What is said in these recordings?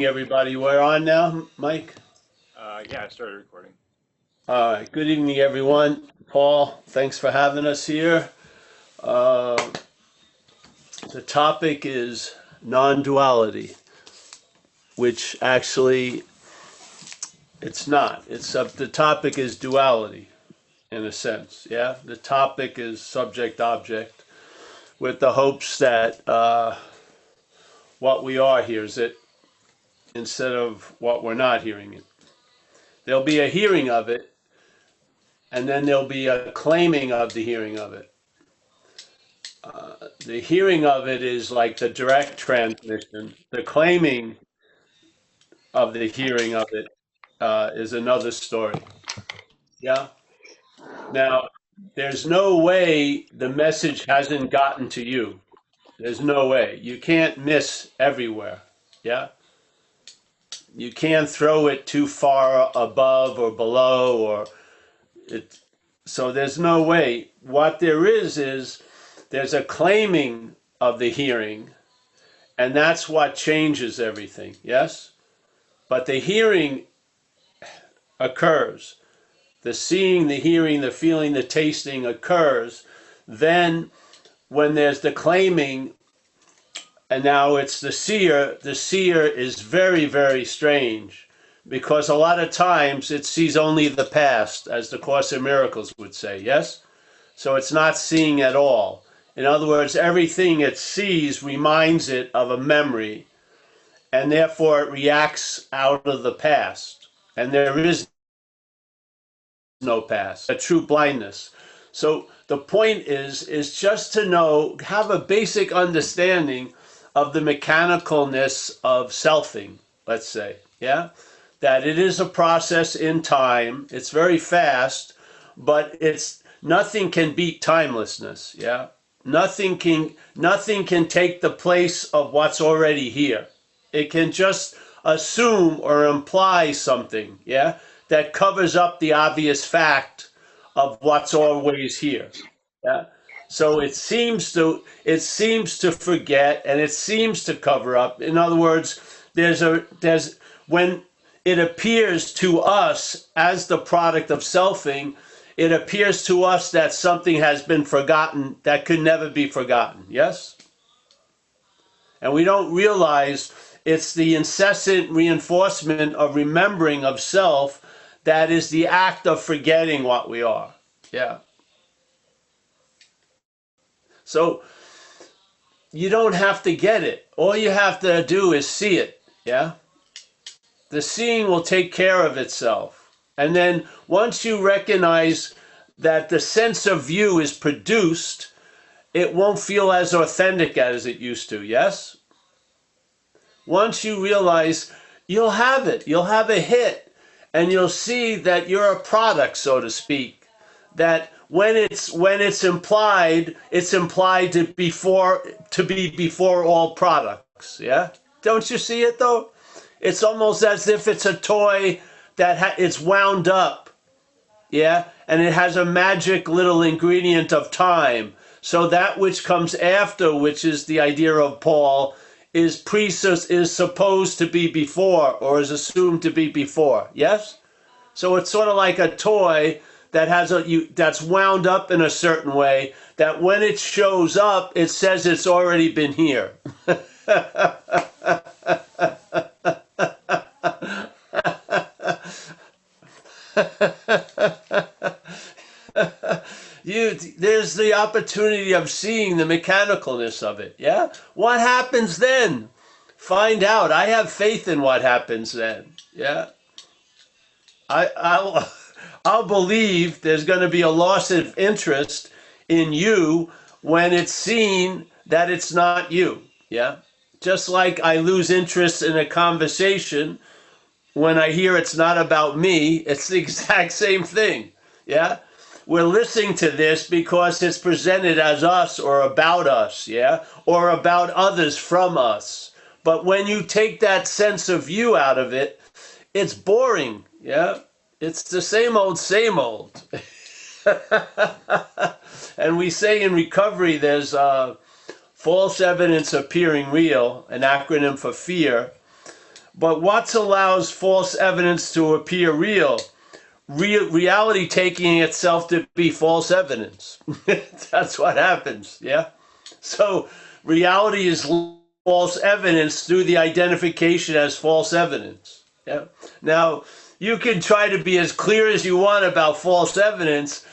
Everybody. We're on now, Mike. Yeah, I started recording. All right. Good evening, everyone. Paul, thanks for having us here. Uh, the topic is non-duality, which actually it's not. It's the topic is duality in a sense. Yeah, the topic is subject-object, with the hopes that what we are hears it instead of what we're not hearing it. There'll be a hearing of it, and then there'll be a claiming of the hearing of it. The hearing of it is like the direct transmission. The claiming of the hearing of it is another story. Yeah. Now, there's no way the message hasn't gotten to you. There's no way. You can't miss everywhere. Yeah. You can't throw it too far above or below or it. So there's no way. What there is there's a claiming of the hearing, and that's what changes everything. Yes? But the hearing occurs. The seeing, the hearing, the feeling, the tasting occurs. Then, when there's the claiming, and now it's the seer is very, very strange because a lot of times it sees only the past, as the Course in Miracles would say, yes? So it's not seeing at all. In other words, everything it sees reminds it of a memory, and therefore it reacts out of the past. And there is no past, a true blindness. So the point is just to know, have a basic understanding of the mechanicalness of selfing, let's say, yeah? That it is a process in time, it's very fast, but it's nothing can beat timelessness, yeah? Nothing can take the place of what's already here. It can just assume or imply something, yeah, that covers up the obvious fact of what's always here. Yeah. So it seems to forget and it seems to cover up. In other words, there's when it appears to us as the product of selfing, it appears to us that something has been forgotten that could never be forgotten. Yes? And we don't realize it's the incessant reinforcement of remembering of self that is the act of forgetting what we are. Yeah. So you don't have to get it. All you have to do is see it. Yeah. The seeing will take care of itself. And then once you recognize that the sense of view is produced, it won't feel as authentic as it used to. Yes? Once you realize you'll have it, you'll have a hit, and you'll see that you're a product, so to speak. That when it's implied, it's implied to be before all products. Yeah, don't you see it though? It's almost as if it's a toy that it's wound up. Yeah, and it has a magic little ingredient of time. So that which comes after, which is the idea of Paul, is supposed to be before or is assumed to be before. Yes? So it's sort of like a toy that that's wound up in a certain way that when it shows up, it says it's already been here. There's the opportunity of seeing the mechanicalness of it. Yeah? What happens then? Find out. I have faith in what happens then. Yeah? I'll I'll believe there's going to be a loss of interest in you when it's seen that it's not you. Yeah? Just like I lose interest in a conversation when I hear it's not about me, it's the exact same thing. Yeah? We're listening to this because it's presented as us or about us, yeah? Or about others from us. But when you take that sense of you out of it, it's boring, yeah? It's the same old, same old. And we say in recovery there's false evidence appearing real, an acronym for fear. But what allows false evidence to appear real? Reality taking itself to be false evidence. That's what happens, yeah? So reality is false evidence through the identification as false evidence. Yeah. Now, you can try to be as clear as you want about false evidence,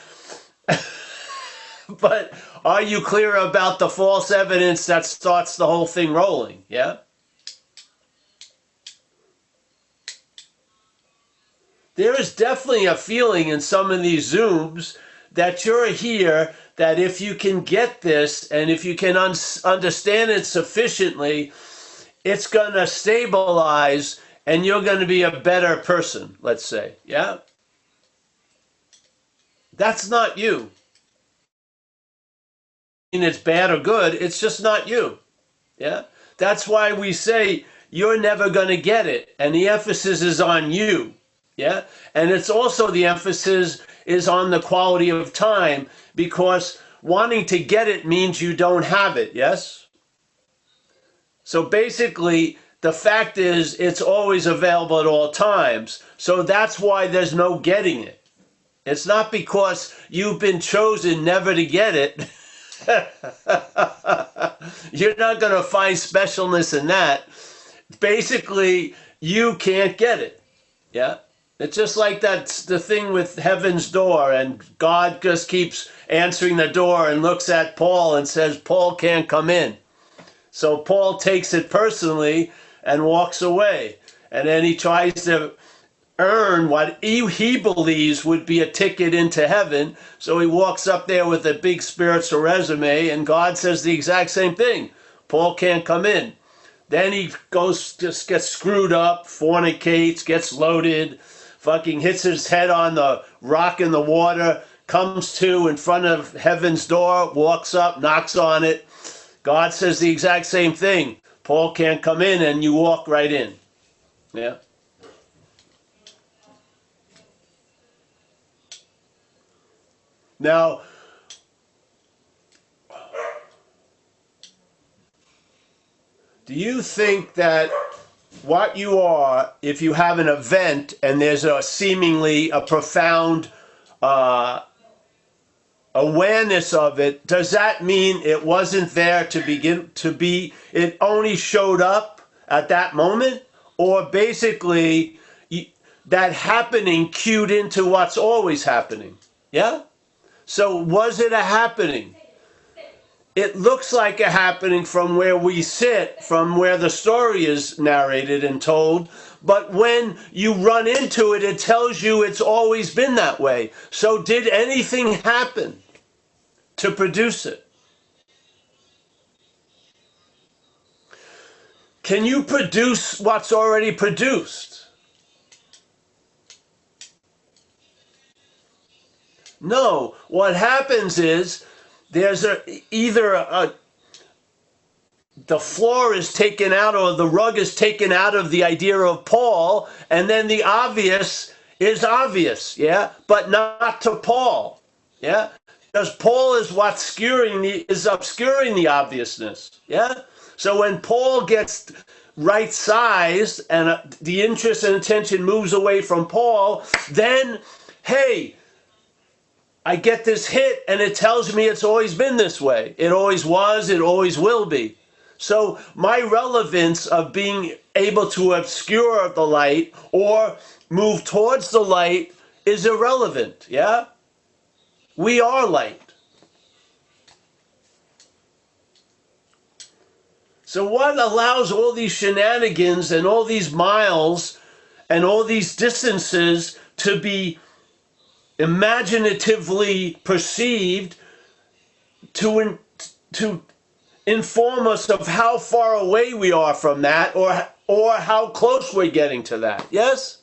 but are you clear about the false evidence that starts the whole thing rolling? Yeah? There is definitely a feeling in some of these Zooms that you're here, that if you can get this and if you can understand it sufficiently, it's going to stabilize and you're going to be a better person, let's say. Yeah? That's not you. And it's bad or good, it's just not you. Yeah? That's why we say you're never going to get it. And the emphasis is on you. Yeah? And it's also the emphasis is on the quality of time, because wanting to get it means you don't have it. Yes? So basically, the fact is it's always available at all times. So that's why there's no getting it. It's not because you've been chosen never to get it. You're not going to find specialness in that. Basically, you can't get it. Yeah? It's just like that's the thing with heaven's door, and God just keeps answering the door and looks at Paul and says, Paul can't come in. So Paul takes it personally and walks away. And then he tries to earn what he believes would be a ticket into heaven. So he walks up there with a big spiritual resume, and God says the exact same thing. Paul can't come in. Then he just gets screwed up, fornicates, gets loaded, fucking hits his head on the rock in the water, comes to in front of heaven's door, walks up, knocks on it. God says the exact same thing. Paul can't come in, and you walk right in. Yeah. Now, do you think that what you are, if you have an event and there's a seemingly a profound awareness of it, does that mean it wasn't there to begin to be, it only showed up at that moment? Or basically that happening cued into what's always happening? Yeah? So was it a happening? It looks like a happening from where we sit, from where the story is narrated and told, but when you run into it, it tells you it's always been that way. So did anything happen to produce it? Can you produce what's already produced? No. What happens is there's the floor is taken out, or the rug is taken out of the idea of Paul, and then the obvious is obvious, yeah, but not to Paul, yeah, because Paul is what's obscuring the obviousness, yeah. So when Paul gets right-sized and the interest and attention moves away from Paul, then, hey, I get this hit and it tells me it's always been this way. It always was, it always will be. So my relevance of being able to obscure the light or move towards the light is irrelevant, yeah? We are light. So what allows all these shenanigans and all these miles and all these distances to be imaginatively perceived to inform us of how far away we are from that, or how close we're getting to that? Yes?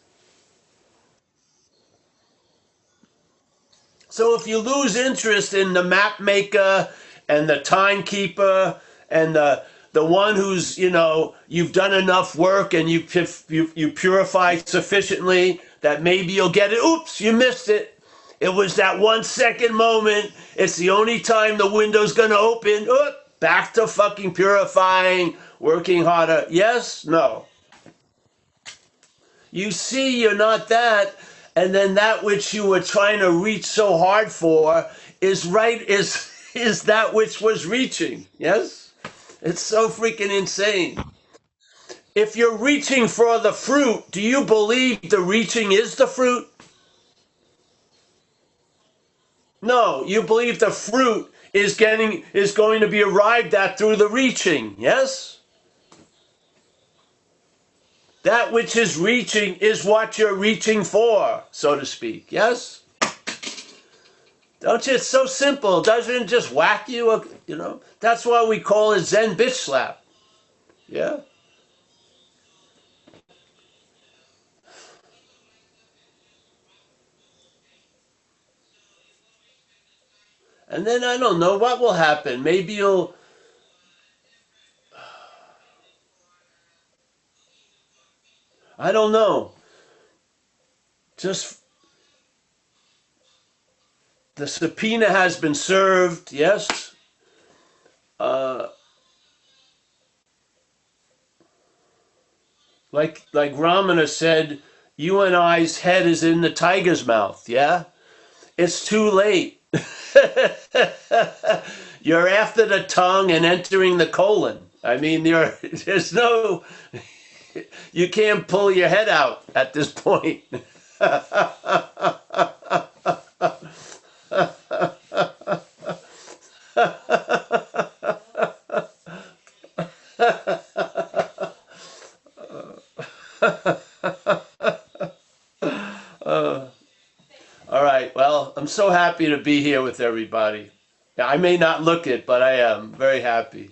So if you lose interest in the map maker and the timekeeper and the one who's, you've done enough work and you purified sufficiently that maybe you'll get it. Oops, you missed it. It was that 1 second moment. It's the only time the window's going to open. Back to fucking purifying, working harder. Yes? No. You see you're not that, and then that which you were trying to reach so hard for is that which was reaching. Yes? It's so freaking insane. If you're reaching for the fruit, do you believe the reaching is the fruit? No, you believe the fruit is going to be arrived at through the reaching. Yes? That which is reaching is what you're reaching for, so to speak. Yes? Don't you? It's so simple. Doesn't it just whack you? You know? That's why we call it Zen bitch slap. Yeah? And then I don't know what will happen. Maybe you'll. I don't know. Just the subpoena has been served. Yes? Uh, like Ramana said, you and I's head is in the tiger's mouth. Yeah? It's too late. You're after the tongue and entering the colon. I mean, there's no, you can't pull your head out at this point. All right. Well, I'm so happy to be here with everybody. I may not look it, but I am very happy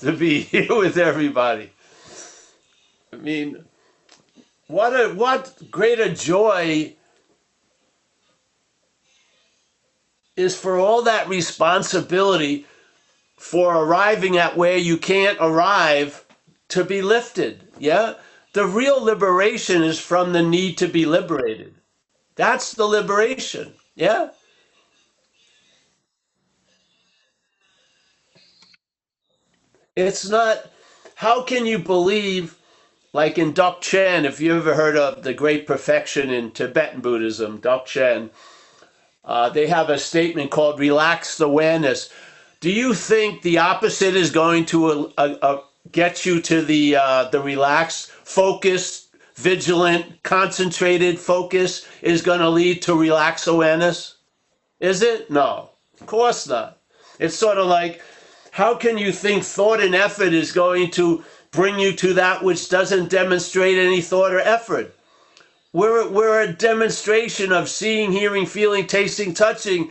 to be here with everybody. I mean, what greater joy is for all that responsibility for arriving at where you can't arrive to be lifted. Yeah? The real liberation is from the need to be liberated. That's the liberation. Yeah? It's not, how can you believe, like in Dzogchen, if you ever heard of the great perfection in Tibetan Buddhism, Dzogchen, they have a statement called relaxed awareness. Do you think the opposite is going to get you to the relaxed, focused, vigilant, concentrated focus is going to lead to relaxed awareness? Is it? No, of course not. It's sort of like, how can you think thought and effort is going to bring you to that which doesn't demonstrate any thought or effort? We're a demonstration of seeing, hearing, feeling, tasting, touching.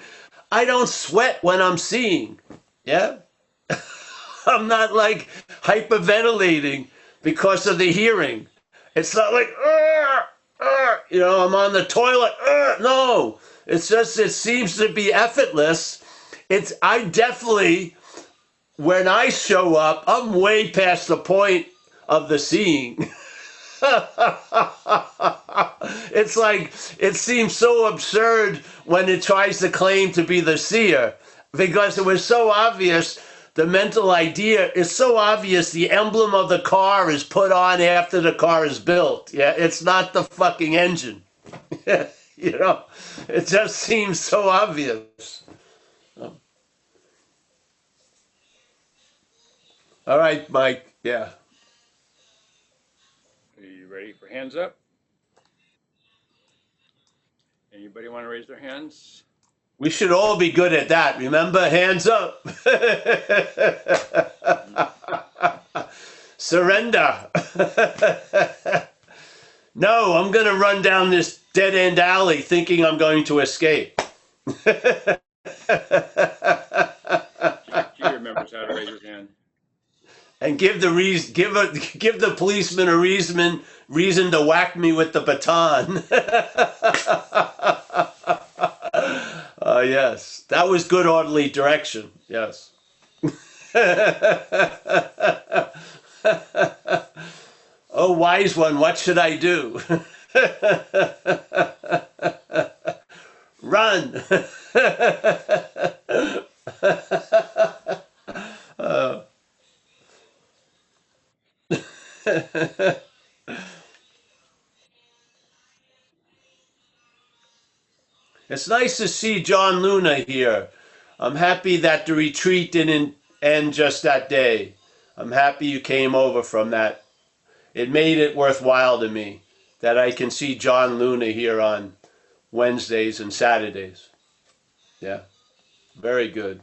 I don't sweat when I'm seeing. Yeah? I'm not like hyperventilating because of the hearing. It's not like, I'm on the toilet. No, it's just, it seems to be effortless. I definitely, when I show up, I'm way past the point of the seeing. It's like, it seems so absurd when it tries to claim to be the seer because it was so obvious. The mental idea is so obvious. The emblem of the car is put on after the car is built. Yeah, it's not the fucking engine. you know, it just seems so obvious. All right, Mike. Yeah. Are you ready for hands up? Anybody want to raise their hands? We should all be good at that. Remember, hands up. Surrender. No, I'm going to run down this dead end alley thinking I'm going to escape. G remembers how to raise his hand. And give the policeman a reason to whack me with the baton. Yes, that was good orderly direction. Yes. Oh, wise one, what should I do? Run. It's nice to see John Luna here. I'm happy that the retreat didn't end just that day. I'm happy you came over from that. It made it worthwhile to me that I can see John Luna here on Wednesdays and Saturdays. Yeah, very good.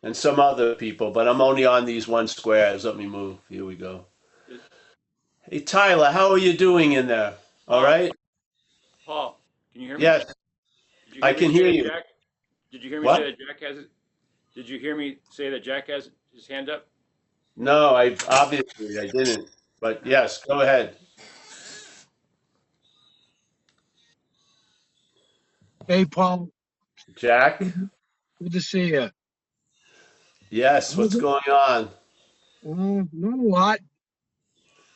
And some other people, but I'm only on these one squares. Let me move. Here we go. Hey, Tyler, how are you doing in there? All Paul, right? Paul, can you hear me? Yes, Did you I hear me can say hear that you. Jack? Did you hear me say What? that Jack has it? Did you hear me say that Jack has his hand up? No, I obviously I didn't. But yes, go ahead. Hey, Paul, Jack? good to see you. Yes, How's what's it? going on? Not a lot.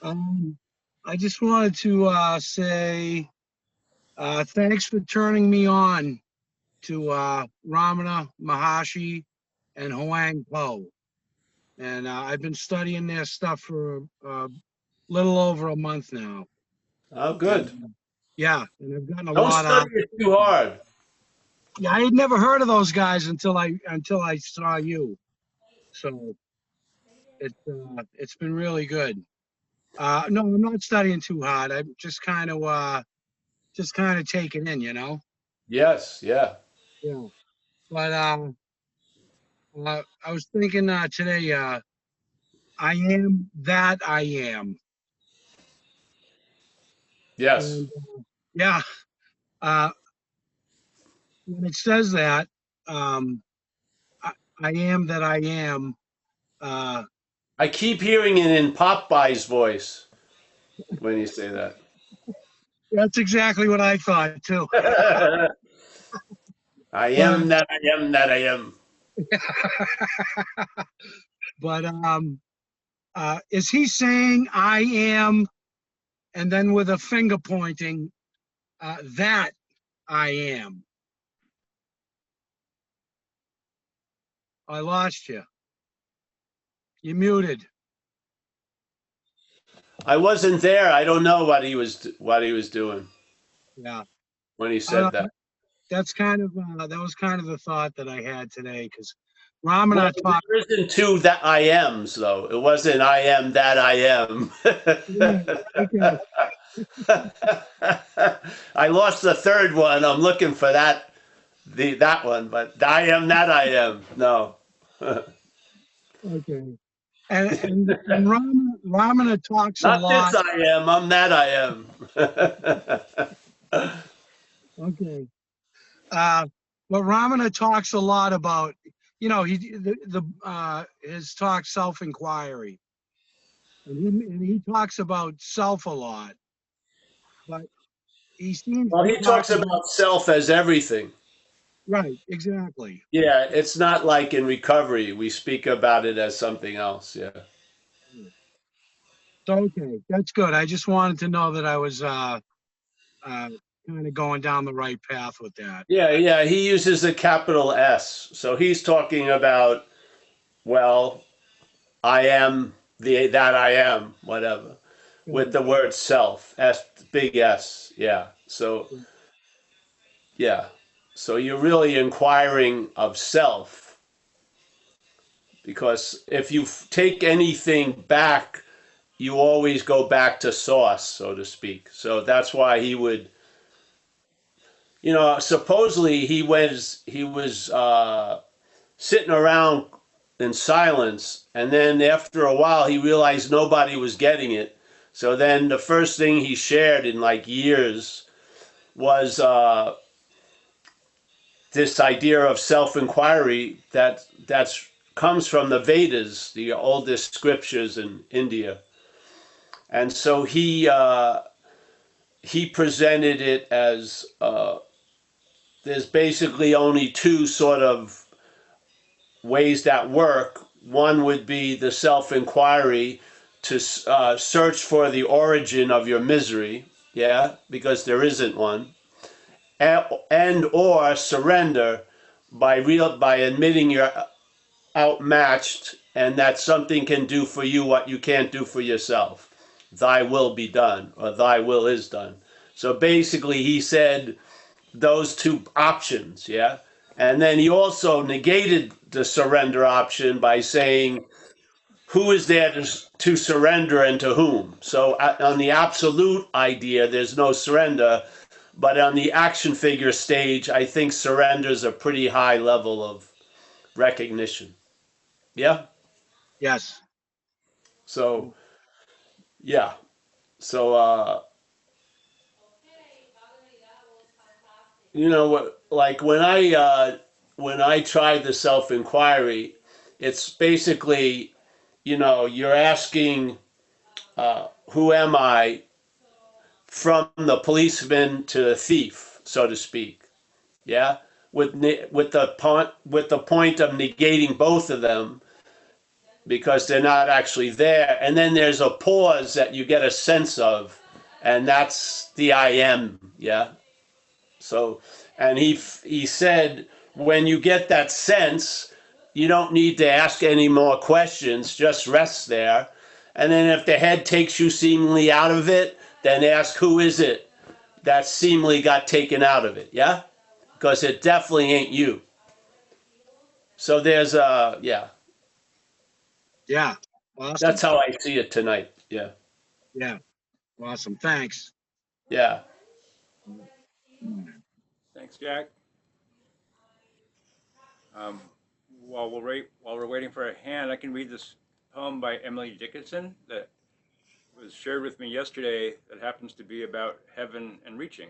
Um, I just wanted to say thanks for turning me on to Ramana Maharshi and Huang Po. And I've been studying their stuff for a little over a month now. Oh, And good. yeah, and I've gotten a Don't lot out. study it too hard. Yeah, I had never heard of those guys until I saw you. So it's been really good. No, I'm not studying too hard. I'm just kind of taking in, you know. Yes, yeah. Yeah. But I was thinking today. I am that I am, Yes. and yeah. Uh, when it says that, um, I, I am that I am. Uh, I keep hearing it in Popeye's voice when you say that. that's exactly what I thought too. I But am that I am that I am. but is he saying I am, and then with a finger pointing that I am? I lost you. You muted. I wasn't there. I don't know what he was doing Yeah. when he I said don't, that. that was kind of the thought that I had today because Well, Ramana talked. there isn't two that I ams though. It wasn't I am that I am. Right, okay. I lost the third one. I'm looking for that one, but I am that I am. No. Okay. And Ramana talks a Not this lot. I am, I'm that I am. Okay. Uh, but Ramana talks a lot about, his talk self-inquiry, and he talks about self a lot, but he seems Well, to he talk talks about. about self as everything. Right, exactly. Yeah, it's not like in recovery, we speak about it as something else. Yeah. So, okay, that's good. I just wanted to know that I was uh, kind of going down the right path with that. Yeah, yeah. He uses a capital S. So he's talking about, well, I am that I am, whatever, with Right. the word self, S, big S. Yeah. So, yeah. So you're really inquiring of self because if you take anything back, you always go back to source, so to speak. So that's why he would, supposedly he was sitting around in silence, and then after a while he realized nobody was getting it. So then the first thing he shared in like years was this idea of self-inquiry that's comes from the Vedas, the oldest scriptures in India. And so he presented it as there's basically only two sort of ways that work. One would be the self inquiry to search for the origin of your misery, yeah, because there isn't one, and or surrender by admitting you're outmatched and that something can do for you what you can't do for yourself. Thy will be done, or thy will is done. So basically, he said those two options, yeah? And then he also negated the surrender option by saying, who is there to surrender and to whom? So on the absolute idea, there's no surrender. But on the action figure stage, I think surrender is a pretty high level of recognition. Yeah? Yes. So, yeah. So, you know, like when I tried the self inquiry, it's basically, you know, you're asking, who am I, from the policeman to the thief, so to speak. Yeah, with the point of negating both of them because they're not actually there, and then there's a pause that you get a sense of, and that's the I am. Yeah. So, and he said, when you get that sense, you don't need to ask any more questions. Just rest there, and then if the head takes you seemingly out of it, then ask who is it that seemingly got taken out of it. Yeah, because it definitely ain't you. So there's yeah. Yeah. Awesome. That's how I see it tonight. Yeah. Yeah. Awesome. Thanks. Yeah. Thanks, Jack. Um, while we're waiting for a hand, I can read this poem by Emily Dickinson that was shared with me yesterday. That happens to be about heaven and reaching.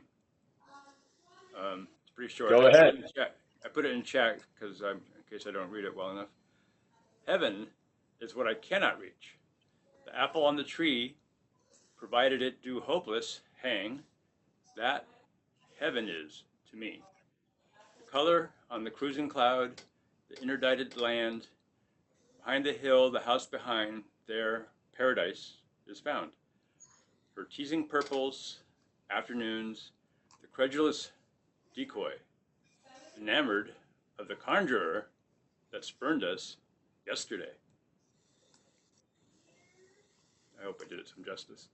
It's pretty short. Go ahead. I put it in chat because in case I don't read it well enough. Heaven is what I cannot reach. The apple on the tree, provided it do hopeless hang, that heaven is to me. The color on the cruising cloud, the interdicted land, behind the hill, the house behind, there paradise is found. Her teasing purples, afternoons, the credulous decoy, enamored of the conjurer that spurned us yesterday. I hope I did it some justice.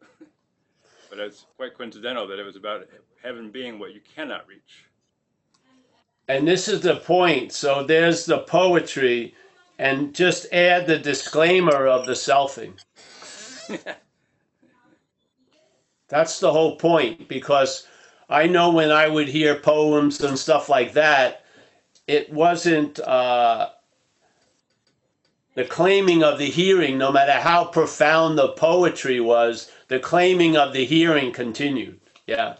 But it's quite coincidental that it was about heaven being what you cannot reach. And this is the point. So there's the poetry, and just add the disclaimer of the selfing. That's the whole point, because I know when I would hear poems and stuff like that, it wasn't the claiming of the hearing, no matter how profound the poetry was, the claiming of the hearing continued. Yeah.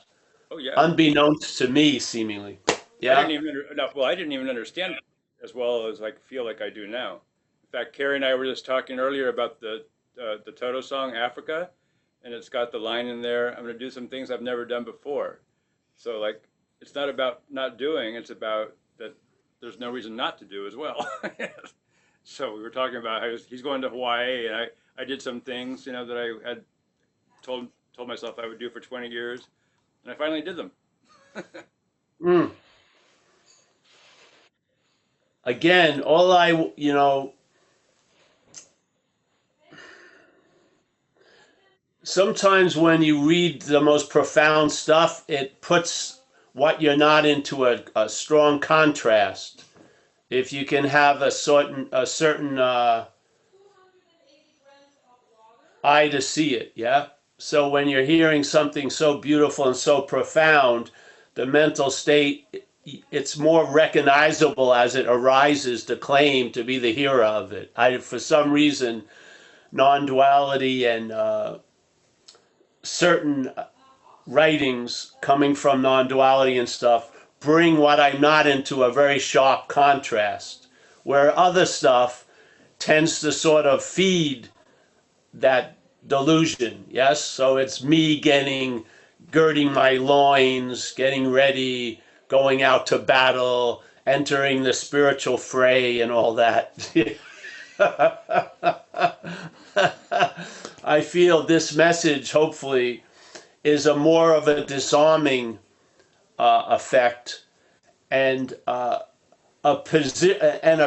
Oh yeah. Unbeknownst to me, seemingly. Yeah. I didn't even understand as well as I feel like I do now. In fact, Carrie and I were just talking earlier about the Toto song Africa, and it's got the line in there, I'm going to do some things I've never done before. So like, it's not about not doing, it's about that there's no reason not to do as well. So we were talking about how he's going to Hawaii, and I did some things, you know, that I had told myself I would do for 20 years, and I finally did them. Mm. Again, you know, sometimes when you read the most profound stuff, it puts what you're not into a strong contrast. If you can have a certain eye to see it, yeah? So when you're hearing something so beautiful and so profound, the mental state, it's more recognizable as it arises to claim to be the hearer of it. For some reason, non-duality and certain writings coming from non-duality and stuff bring what I'm not into a very sharp contrast, where other stuff tends to sort of feed that delusion. Yes, so it's me girding my loins, getting ready, going out to battle, entering the spiritual fray and all that. I feel this message hopefully is a more of a disarming effect, and a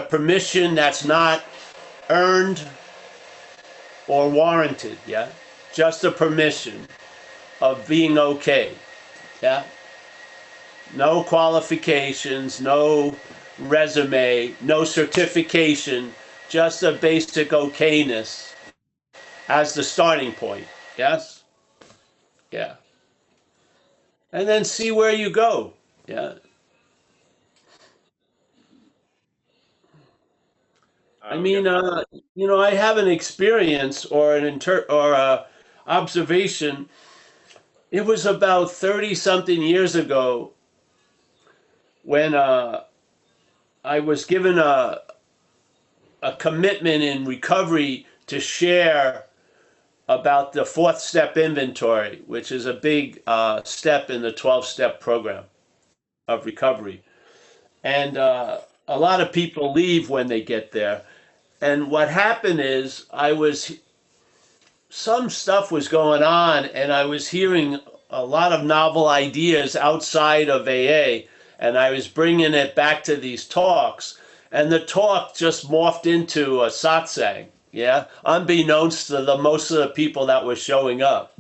permission that's not earned or warranted. Yeah, just a permission of being okay. Yeah. no qualifications, no resume, no certification, just a basic okayness as the starting point. Yes? Yeah. And then see where you go. Yeah. I We mean, got I have an experience or a observation. It was about 30 something years ago when I was given a commitment in recovery to share about the fourth step inventory, which is a big step in the 12-step program of recovery. And a lot of people leave when they get there. And what happened is some stuff was going on, and I was hearing a lot of novel ideas outside of AA, and I was bringing it back to these talks, and the talk just morphed into a satsang. Yeah, unbeknownst to the most of the people that were showing up.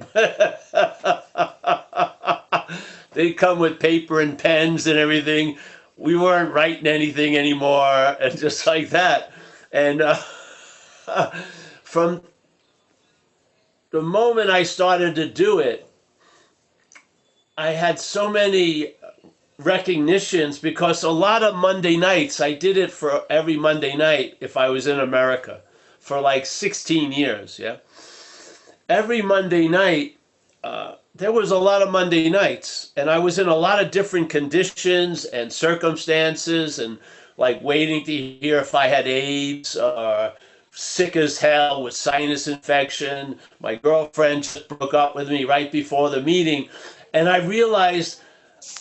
They come with paper and pens and everything. We weren't writing anything anymore, and just like that. And from the moment I started to do it, I had so many recognitions because a lot of Monday nights, I did it for every Monday night if I was in America for like 16 years. Yeah. Every Monday night, there was a lot of Monday nights, and I was in a lot of different conditions and circumstances, and like waiting to hear if I had AIDS or sick as hell with sinus infection. My girlfriend just broke up with me right before the meeting. And I realized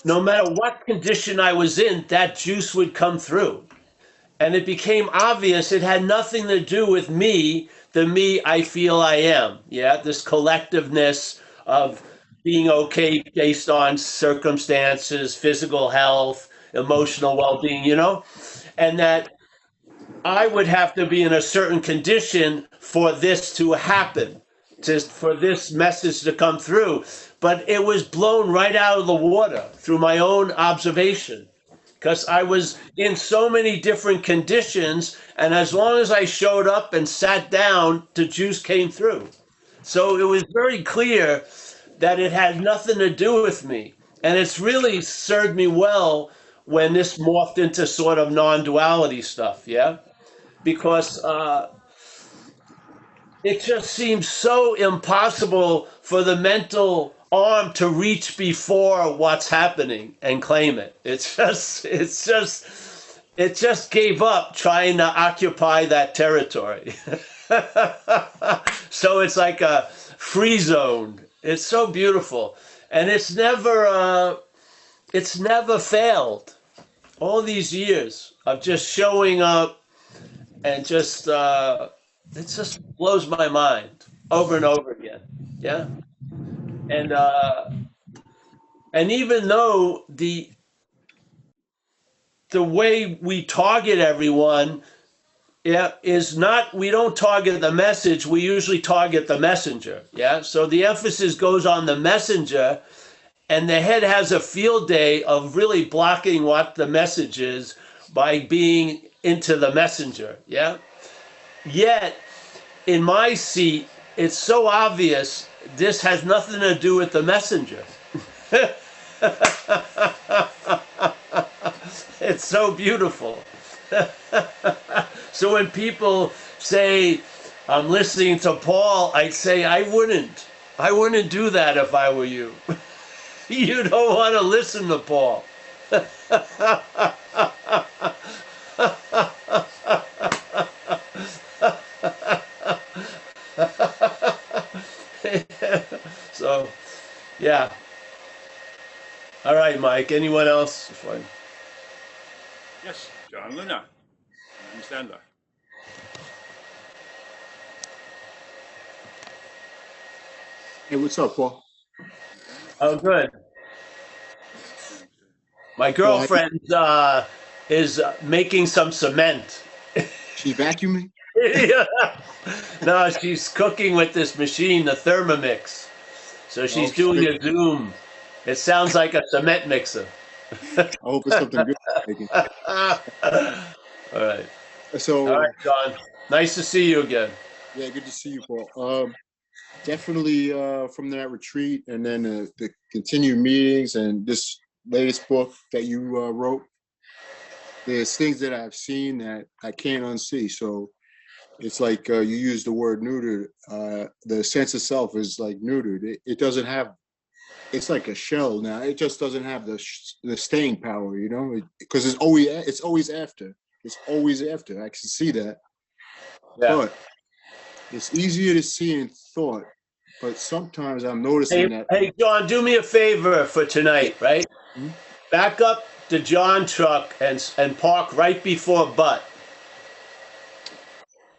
no matter what condition I was in, that juice would come through. And it became obvious it had nothing to do with me, the me I feel I am. Yeah, this collectiveness of being okay based on circumstances, physical health, emotional well being, and that I would have to be in a certain condition for this to happen, just for this message to come through. But it was blown right out of the water through my own observation because I was in so many different conditions. And as long as I showed up and sat down, the juice came through. So it was very clear that it had nothing to do with me. And it's really served me well when this morphed into sort of non-duality stuff. Yeah. Because it just seems so impossible for the mental arm to reach before what's happening and claim it. It just gave up trying to occupy that territory. So it's like a free zone. It's so beautiful, and it's never failed. All these years of just showing up and just it just blows my mind over and over again. Yeah, and even though the way we target everyone, yeah, is not, we don't target the message, we usually target the messenger. Yeah, so the emphasis goes on the messenger, and the head has a field day of really blocking what the message is by being into the messenger. Yeah, yet in my seat, it's so obvious this has nothing to do with the messenger. It's so beautiful. So when people say, I'm listening to Paul, I'd say, I wouldn't do that if I were you. You don't want to listen to Paul. So, yeah. All right, Mike. Anyone else? yes, John Luna, I'm Sandler. Hey, what's up, Paul? Oh, good. My girlfriend is making some cement. She vacuuming? Yeah. No, she's cooking with this machine, the Thermomix. So she's doing a Zoom. It sounds like a cement mixer. I hope it's something good. Taking. All right. All right, So John. Nice to see you again. yeah, good to see you, Paul. Definitely from that retreat, and then the continued meetings, and this latest book that you wrote. There's things that I've seen that I can't unsee. So it's like you use the word neutered. The sense of self is like neutered. It doesn't have. It's like a shell now. It just doesn't have the staying power, you know, because it's always after. It's always after. I can see that, Yeah. but it's easier to see in thought. But sometimes I'm noticing that. Hey, John, do me a favor for tonight, right? Mhm. Back up the John truck and park right before Butt.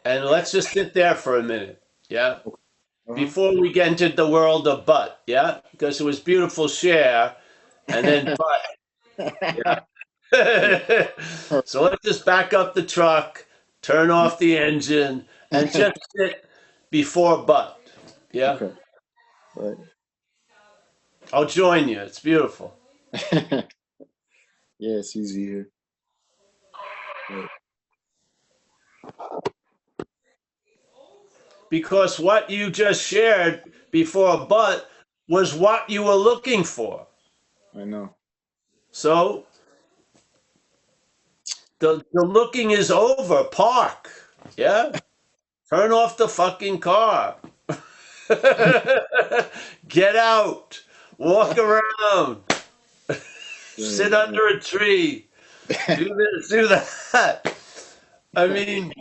And let's just sit there for a minute. Yeah. Uh-huh. Before we get into the world of Butt. Yeah. Because it was beautiful share. And then Butt. Yeah. So let's just back up the truck, turn off the engine, and just sit before Butt. Yeah. Okay. Right. I'll join you. It's beautiful. Yeah, it's easy here. Right. Because what you just shared before Butt was what you were looking for. I know. So the looking is over. Park. Yeah. Turn off the fucking car. Get out. Walk around. Sit under a tree. Do this, do that. I mean,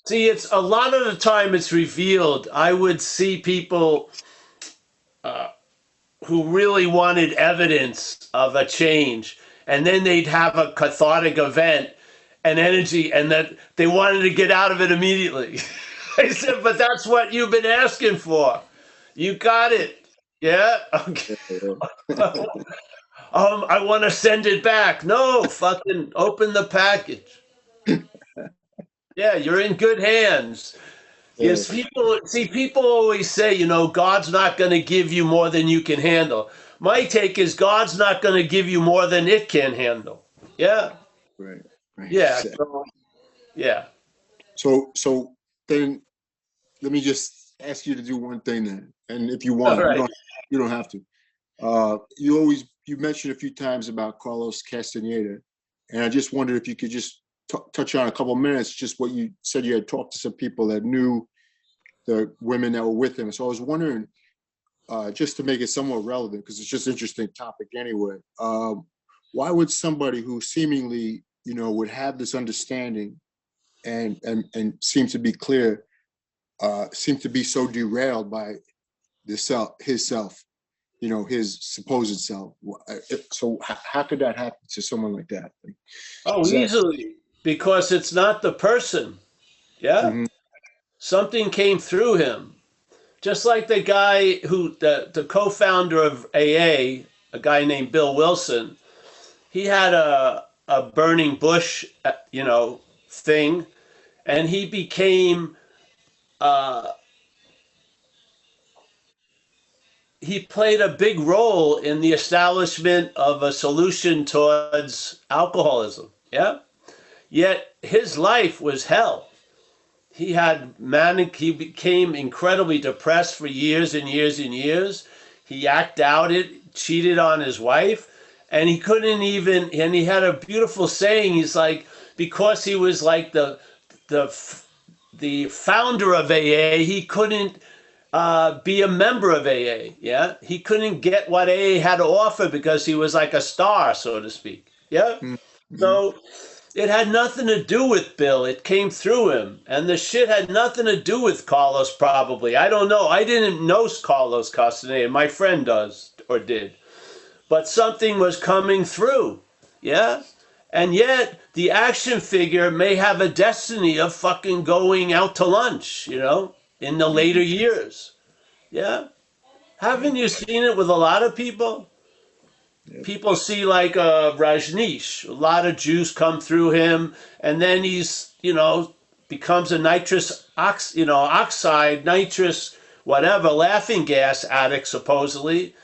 see, it's a lot of the time it's revealed. I would see people who really wanted evidence of a change, and then they'd have a cathartic event and energy, and that they wanted to get out of it immediately. I said, but that's what you've been asking for. You got it. Yeah. Okay. I want to send it back. No, fucking open the package. Yeah, you're in good hands. Yes, people always say, God's not going to give you more than you can handle. My take is God's not going to give you more than it can handle. Yeah. Right. Right. Yeah. So, yeah. So then let me just ask you to do one thing then, and if you All want, right. you don't have to. You mentioned a few times about Carlos Castaneda, and I just wondered if you could just touch on a couple of minutes, just what you said you had talked to some people that knew the women that were with him. So I was wondering, just to make it somewhat relevant, because it's just an interesting topic anyway. Why would somebody who seemingly, would have this understanding and seem to be clear, seem to be so derailed by his self, his supposed self? So how could that happen to someone like that? Oh, Is that? easily. Because it's not the person. Yeah. Mhm. Something came through him. Just like the guy the co-founder of AA, a guy named Bill Wilson, he had a burning bush, thing, and he became, he played a big role in the establishment of a solution towards alcoholism. Yeah. Yet his life was hell. He became incredibly depressed for years and years and years. He acted out it, cheated on his wife, and he couldn't even, and he had a beautiful saying. He's like, because he was like the, the founder of AA, he couldn't be a member of AA. Yeah. He couldn't get what AA had to offer because he was like a star, so to speak. Yeah. Mm-hmm. So it had nothing to do with Bill. It came through him. And the shit had nothing to do with Carlos, probably. I don't know. I didn't know Carlos Castaneda. My friend does or did. But something was coming through. Yeah? And yet, the action figure may have a destiny of fucking going out to lunch, in the later years. Yeah? Haven't you seen it with a lot of people? Yeah. People see like Rajneesh, a lot of Jews come through him, and then he's, becomes a oxide, nitrous, whatever, laughing gas addict, supposedly.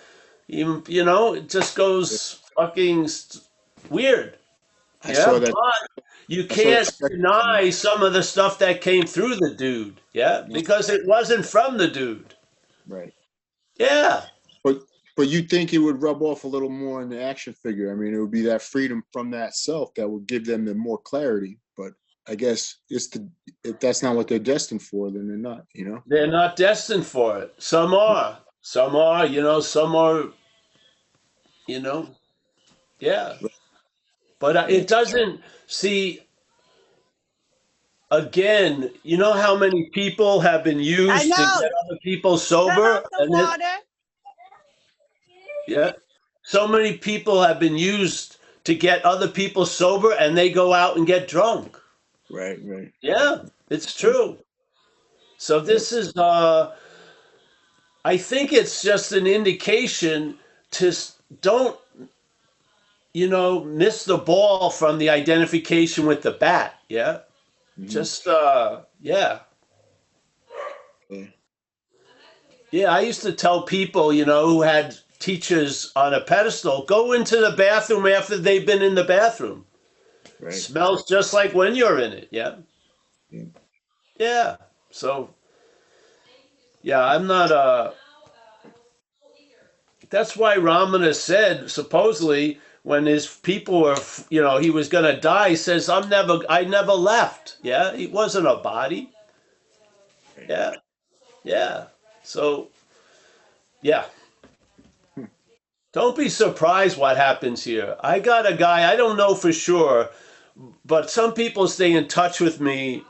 Even, it just goes fucking weird. I Yeah, saw that. but you I saw that can't spectrum. deny some of the stuff that came through the dude. Yeah, because it wasn't from the dude. Right. Yeah. But you think it would rub off a little more in the action figure. I mean, it would be that freedom from that self that would give them the more clarity. But I guess if that's not what they're destined for, then they're not, They're not destined for it. Some are. Some are, some are, you know, yeah. But Right. it doesn't, see, again, you know how many people have been I used to know. get other people Turn sober? off the And then, water. yeah. So many people have been used to get other people sober and they go out and get drunk. Right. Yeah, it's true. So this is, I think it's just an indication to don't, miss the ball from the identification with the bat. Yeah. Mhm. Just, yeah. Yeah. Yeah. I used to tell people, who had teachers on a pedestal, go into the bathroom after they've been in the bathroom. Right. Smells just like when you're in it. Yeah. Yeah. Yeah. So, yeah, I'm not, that's why Ramana said, supposedly, when his people were, he was going to die, he says, I never left. Yeah. He wasn't a body. Yeah. Yeah. So, yeah. Don't be surprised what happens here. I got a guy, I don't know for sure, but some people stay in touch with me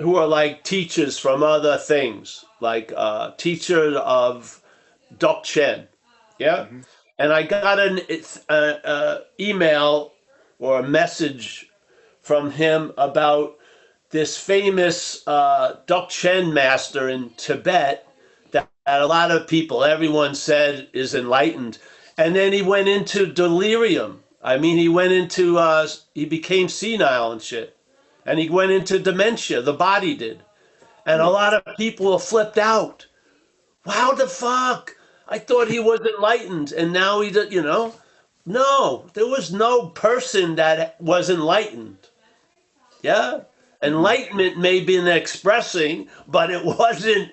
who are like teachers from other things, like teacher of Doc Chen. Yeah. Mhm. And I got an email or a message from him about this famous Dzogchen master in Tibet that a lot of people, everyone said is enlightened. And then he went into delirium. I mean, he became senile and shit. And he went into dementia, the body did. And a Right. lot of people are flipped out. Wow, the fuck? I thought he was enlightened. And now no, there was no person that was enlightened. Yeah. Mhm. Enlightenment may be an expressing, but it wasn't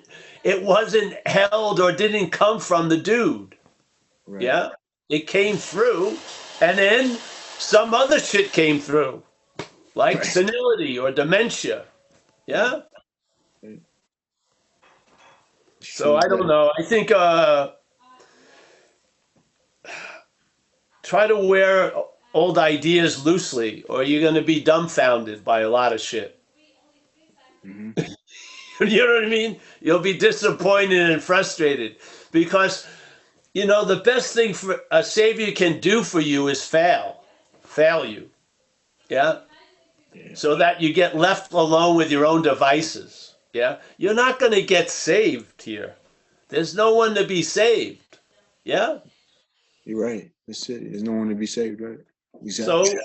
held or didn't come from the dude. Right. Yeah. It came through and then some other shit came through, like Right. senility or dementia. Yeah. Right. It's So true as I don't that. know. I think try to wear old ideas loosely or you're going to be dumbfounded by a lot of shit. Mhm. You know what I mean? You'll be disappointed and frustrated because, the best thing for a savior can do for you is fail you. Yeah. Yeah. So that you get left alone with your own devices. Yeah. You're not going to get saved here. There's no one to be saved. Yeah. You're right. That's it. There's no one to be saved, right? So, Exactly.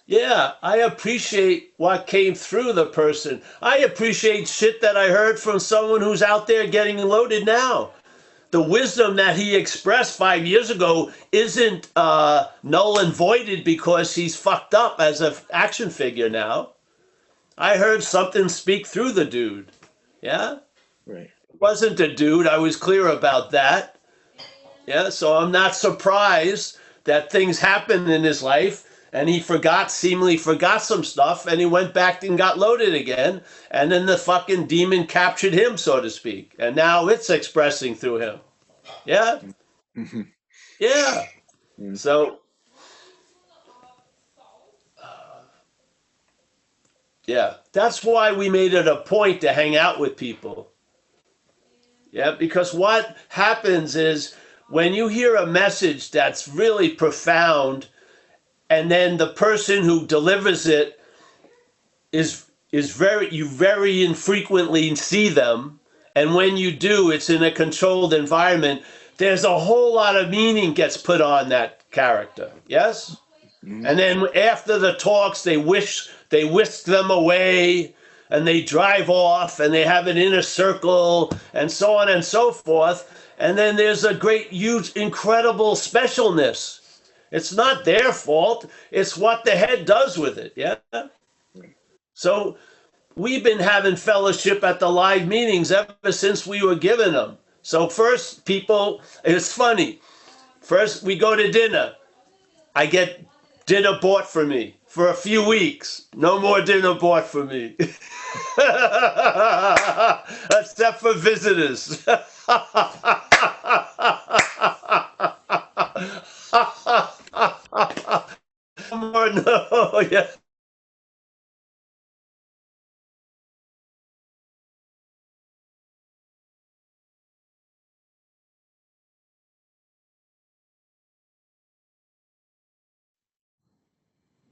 yeah, I appreciate what came through the person. I appreciate shit that I heard from someone who's out there getting loaded now. The wisdom that he expressed 5 years ago isn't null and voided because he's fucked up as an action figure now. I heard something speak through the dude. Yeah? Right. It wasn't a dude. I was clear about that. Yeah, so I'm not surprised that things happened in his life and he seemingly forgot some stuff and he went back and got loaded again. And then the fucking demon captured him, so to speak. And now it's expressing through him. Yeah? Mhm. Yeah. Yeah. So, yeah, that's why we made it a point to hang out with people. Yeah, because what happens is when you hear a message that's really profound and then the person who delivers it is very infrequently see them, and when you do it's in a controlled environment, there's a whole lot of meaning gets put on that character. Yes? Mhm. And then after the talks, they whisk them away. and they drive off and they have an inner circle and so on and so forth. And then there's a great, huge, incredible specialness. It's not their fault. It's what the head does with it. Yeah. So we've been having fellowship at the live meetings ever since we were given them. So first, people, it's funny. First, we go to dinner. I get dinner bought for me for a few weeks. No more dinner bought for me. Except for visitors. No more, no, yeah.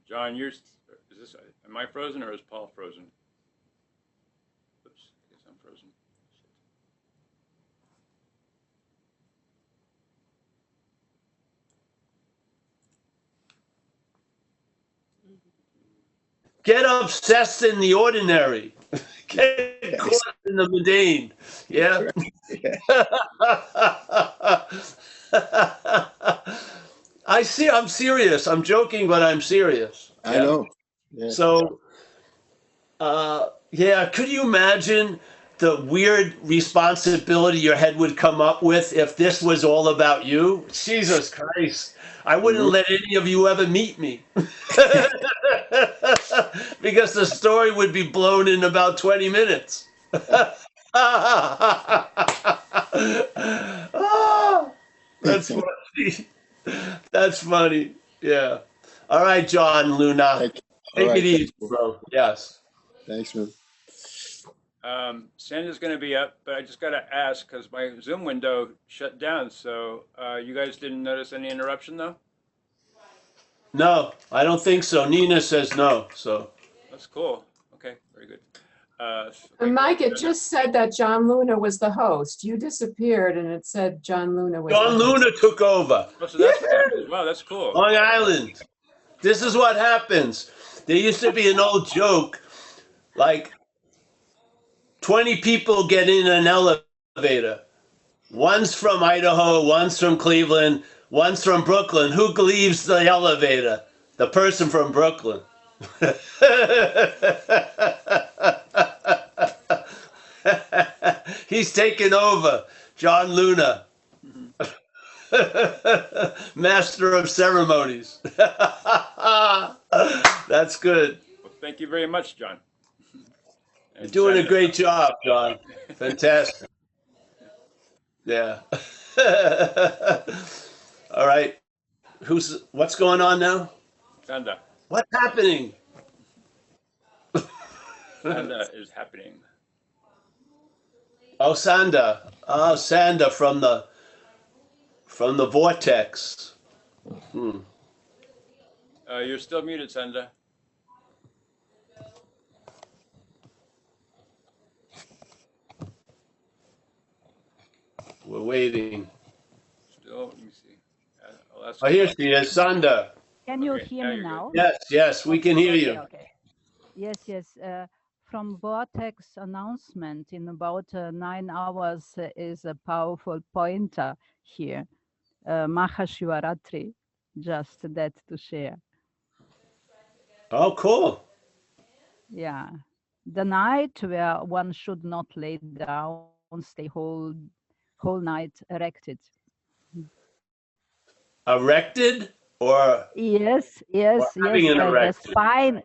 John, am I frozen or is Paul frozen? Oops, I guess I'm frozen. Get obsessed in the ordinary. Get caught in the mundane. Yeah. I'm serious. I'm joking, but I'm serious. I know. Yeah. So, yeah, could you imagine the weird responsibility your head would come up with if this was all about you? Jesus Christ. I wouldn't let any of you ever meet me. Because the story would be blown in about 20 minutes. Oh, that's funny. That's funny. Yeah. All right, John Luna. Take it easy, bro. Yes. Thanks, man. Sandra's going to be up, but I just got to ask because my Zoom window shut down. So you guys didn't notice any interruption, though? No, I don't think so. Nina says no. So that's cool. Okay, very good. And Mike, it just said that John Luna was the host. You disappeared, and it said John Luna was. John Luna took over. Oh, so that's what happened. Wow, that's cool. Long Island. This is what happens. There used to be an old joke, like 20 people get in an elevator. One's from Idaho, one's from Cleveland, one's from Brooklyn. Who leaves the elevator? The person from Brooklyn. He's taken over. John Luna. Master of ceremonies. That's good. Well, thank you very much, John. You're doing a great job, John. Fantastic. Yeah. All right. What's going on now? Sanda. What's happening? Sanda is happening. Oh, Sanda. Oh, Sanda from the vortex. You're still muted, Sanda. We're waiting. Still, let me see. Oh, here she is, Sanda. Can you Okay, hear now me you're now? Yes, we can hear you. Okay. Yes. From Vortex announcement in about 9 hours is a powerful pointer here. Mahashivaratri, just that to share. Oh, cool. Yeah. The night where one should not lay down, stay whole night erected. Erected or? Yes. having an The erection. spine.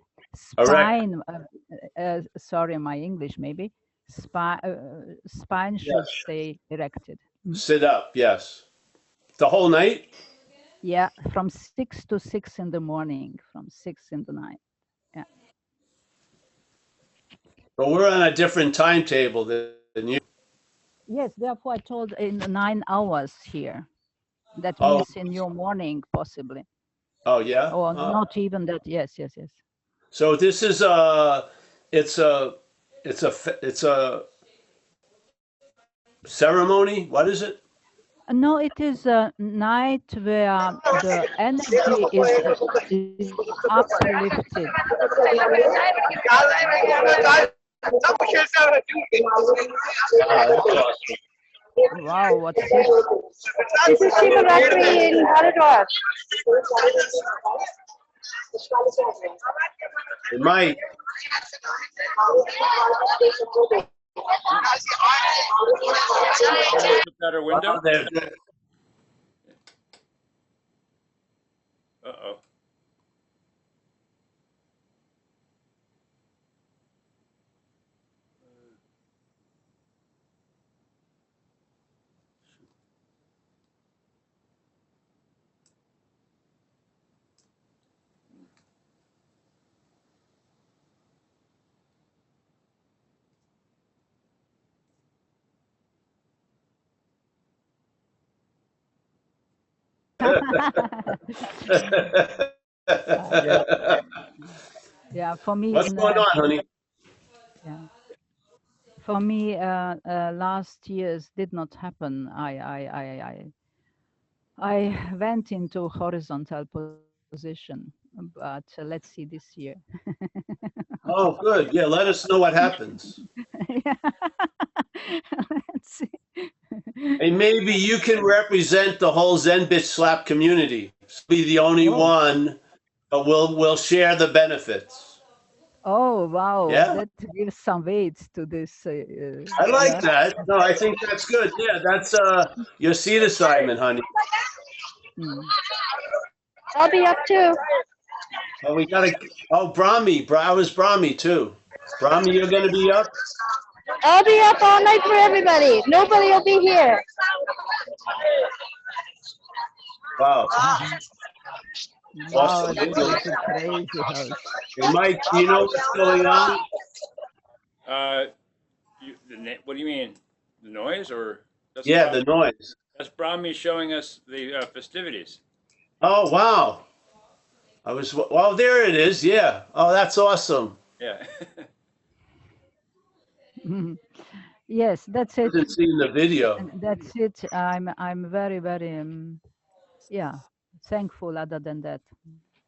Sorry, my English maybe. Spine should stay erected. Sit up, yes. The whole night? Yeah, from 6 to 6 in the morning, from 6 in the night. Yeah. But we're on a different timetable than you. Yes, therefore I told in 9 hours here. That means in your morning, possibly. Oh, yeah? Or not even that. Yes. So this is it's a ceremony. What is it? No, it is a night where the energy is uplifted. Wow, what's this? This is Shivarathri in Haridwar. Hey, Mike. Look out our window. Wow, they're- Uh-oh. Yeah, for me, What's going on, honey? yeah, for me, last year's did not happen. I went into horizontal position, but let's see this year. Oh, good. Yeah, let us know what happens. Yeah. Let's see. And maybe you can represent the whole Zen bitch slap community. Be the only Oh. one, but we'll share the benefits. Oh, wow. Yeah. That gives some weight to this. I like yeah. that. No, I think that's good. Yeah, that's your seat assignment, honey. Mm. I'll be up too. Oh, we gotta. Oh, Brahmi. I was Brahmi too. Brahmi, you're gonna be up. I'll be up all night for everybody. Nobody will be here. Wow. Wow, Awesome. this is a crazy house. Hey, Mike, do you know what's going on? What do you mean? The noise or? That's Yeah, the noise. That's Brahmi showing us the festivities. Oh, wow. Well, there it is. Yeah. Oh, that's awesome. Yeah. Yes, that's I it. haven't seen the video. That's it. I'm very, very, yeah, thankful other than that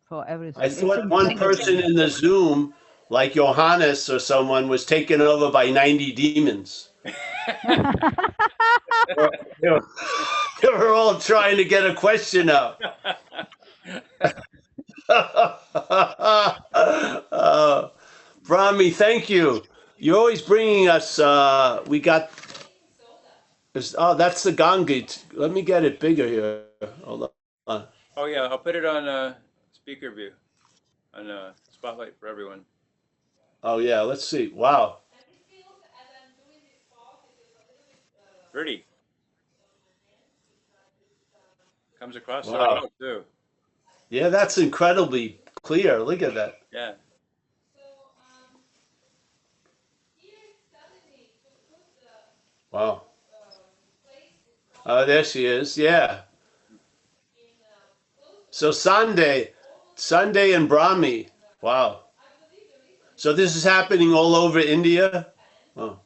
for everything. I thought one person in the Zoom, like Johannes or someone, was taken over by 90 demons. They were all trying to get a question out. Brahmi, thank you. You're always bringing us. We got. Oh, that's the Gangi. Let me get it bigger here. Hold on. Oh yeah, I'll put it on speaker view, on spotlight for everyone. Oh yeah, let's see. Wow. Pretty. Comes across so Wow. well too. Yeah, that's incredibly clear. Look at that. Yeah. Wow. Oh, there she is. Yeah. So Sunday and Brahmi. Wow. So this is happening all over India? Oh.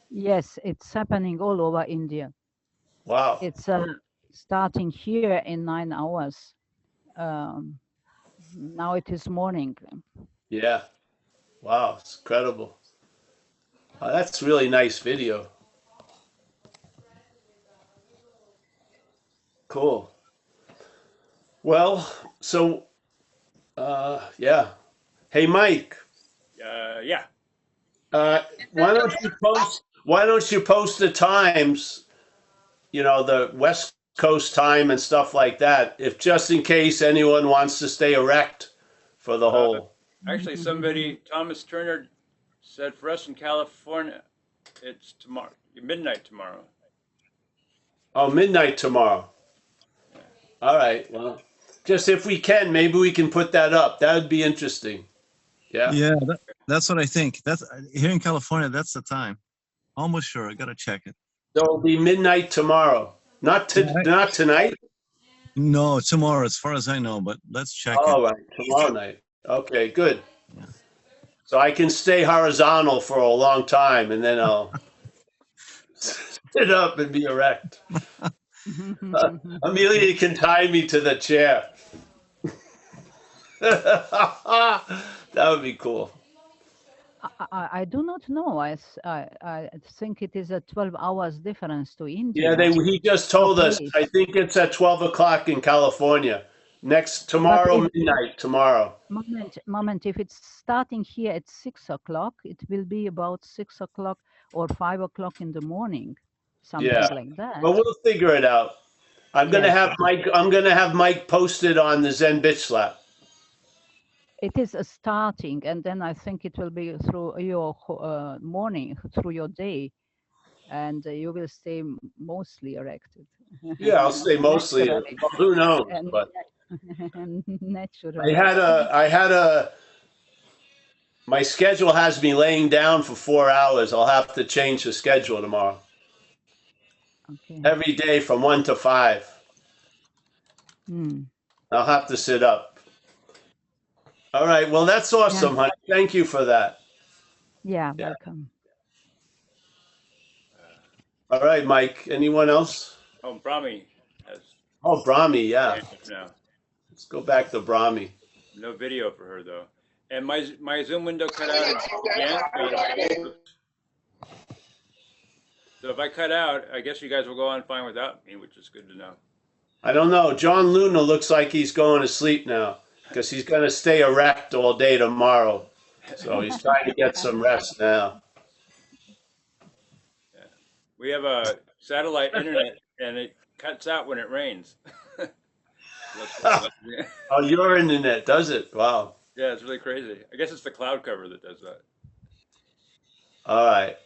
Yes, it's happening all over India. Wow. It's starting here in 9 hours. Now it is morning. Yeah. Wow, it's incredible. Oh, that's really nice video. Cool. Well, so yeah. Hey Mike, Yeah. why don't you post the times, the West Coast time and stuff like that, if just in case anyone wants to stay erect for the whole. Actually, Thomas Turner said for us in California, it's tomorrow, midnight tomorrow. Oh, midnight tomorrow. All right. Well, just if we can, maybe we can put that up. That would be interesting. Yeah. Yeah, that's what I think. That's here in California. That's the time. Almost sure. I gotta check it. So it'll be midnight tomorrow. Not tonight. No, tomorrow, as far as I know. But let's check All it. right, tomorrow night. Okay, good. Yeah. So I can stay horizontal for a long time, and then I'll sit up and be erect. Amelia can tie me to the chair. That would be cool. I do not know. I think it is a 12 hours difference to Yeah, India. he just Not told us. late. I think it's at 12 o'clock in California. But Tomorrow if midnight. Tomorrow. moment, if it's starting here at 6 o'clock, it will be about 6 o'clock or 5 o'clock in the morning, something Yeah, like that. but we'll figure it out. I'm gonna Yes, have Mike. I'm gonna have Mike posted on the Zen Bitch Slap. it is a starting, and then I think it will be through your morning, through your day, and you will stay mostly erected. Yeah, I'll stay mostly. Naturally. Well, who knows? And But naturally. I had a. My schedule has me laying down for 4 hours. I'll have to change the schedule tomorrow. Okay. Every day from 1 to 5. Hmm. I'll have to sit up. All right. Well, that's awesome, honey. Thank you for that. Yeah, Yeah. welcome. All right, Mike. Anyone else? Oh, Brahmi has Oh, Brahmi. Yeah. hands up now. Let's go back to Brahmi. No video for her though. And my Zoom window cut out again. So if I cut out, I guess you guys will go on fine without me, which is good to know. I don't know. John Luna looks like he's going to sleep now because he's going to stay erect all day tomorrow. So he's trying to get some rest now. Yeah. We have a satellite internet, and it cuts out when it rains. Oh, your internet does it? Wow. Yeah, it's really crazy. I guess it's the cloud cover that does that. All right.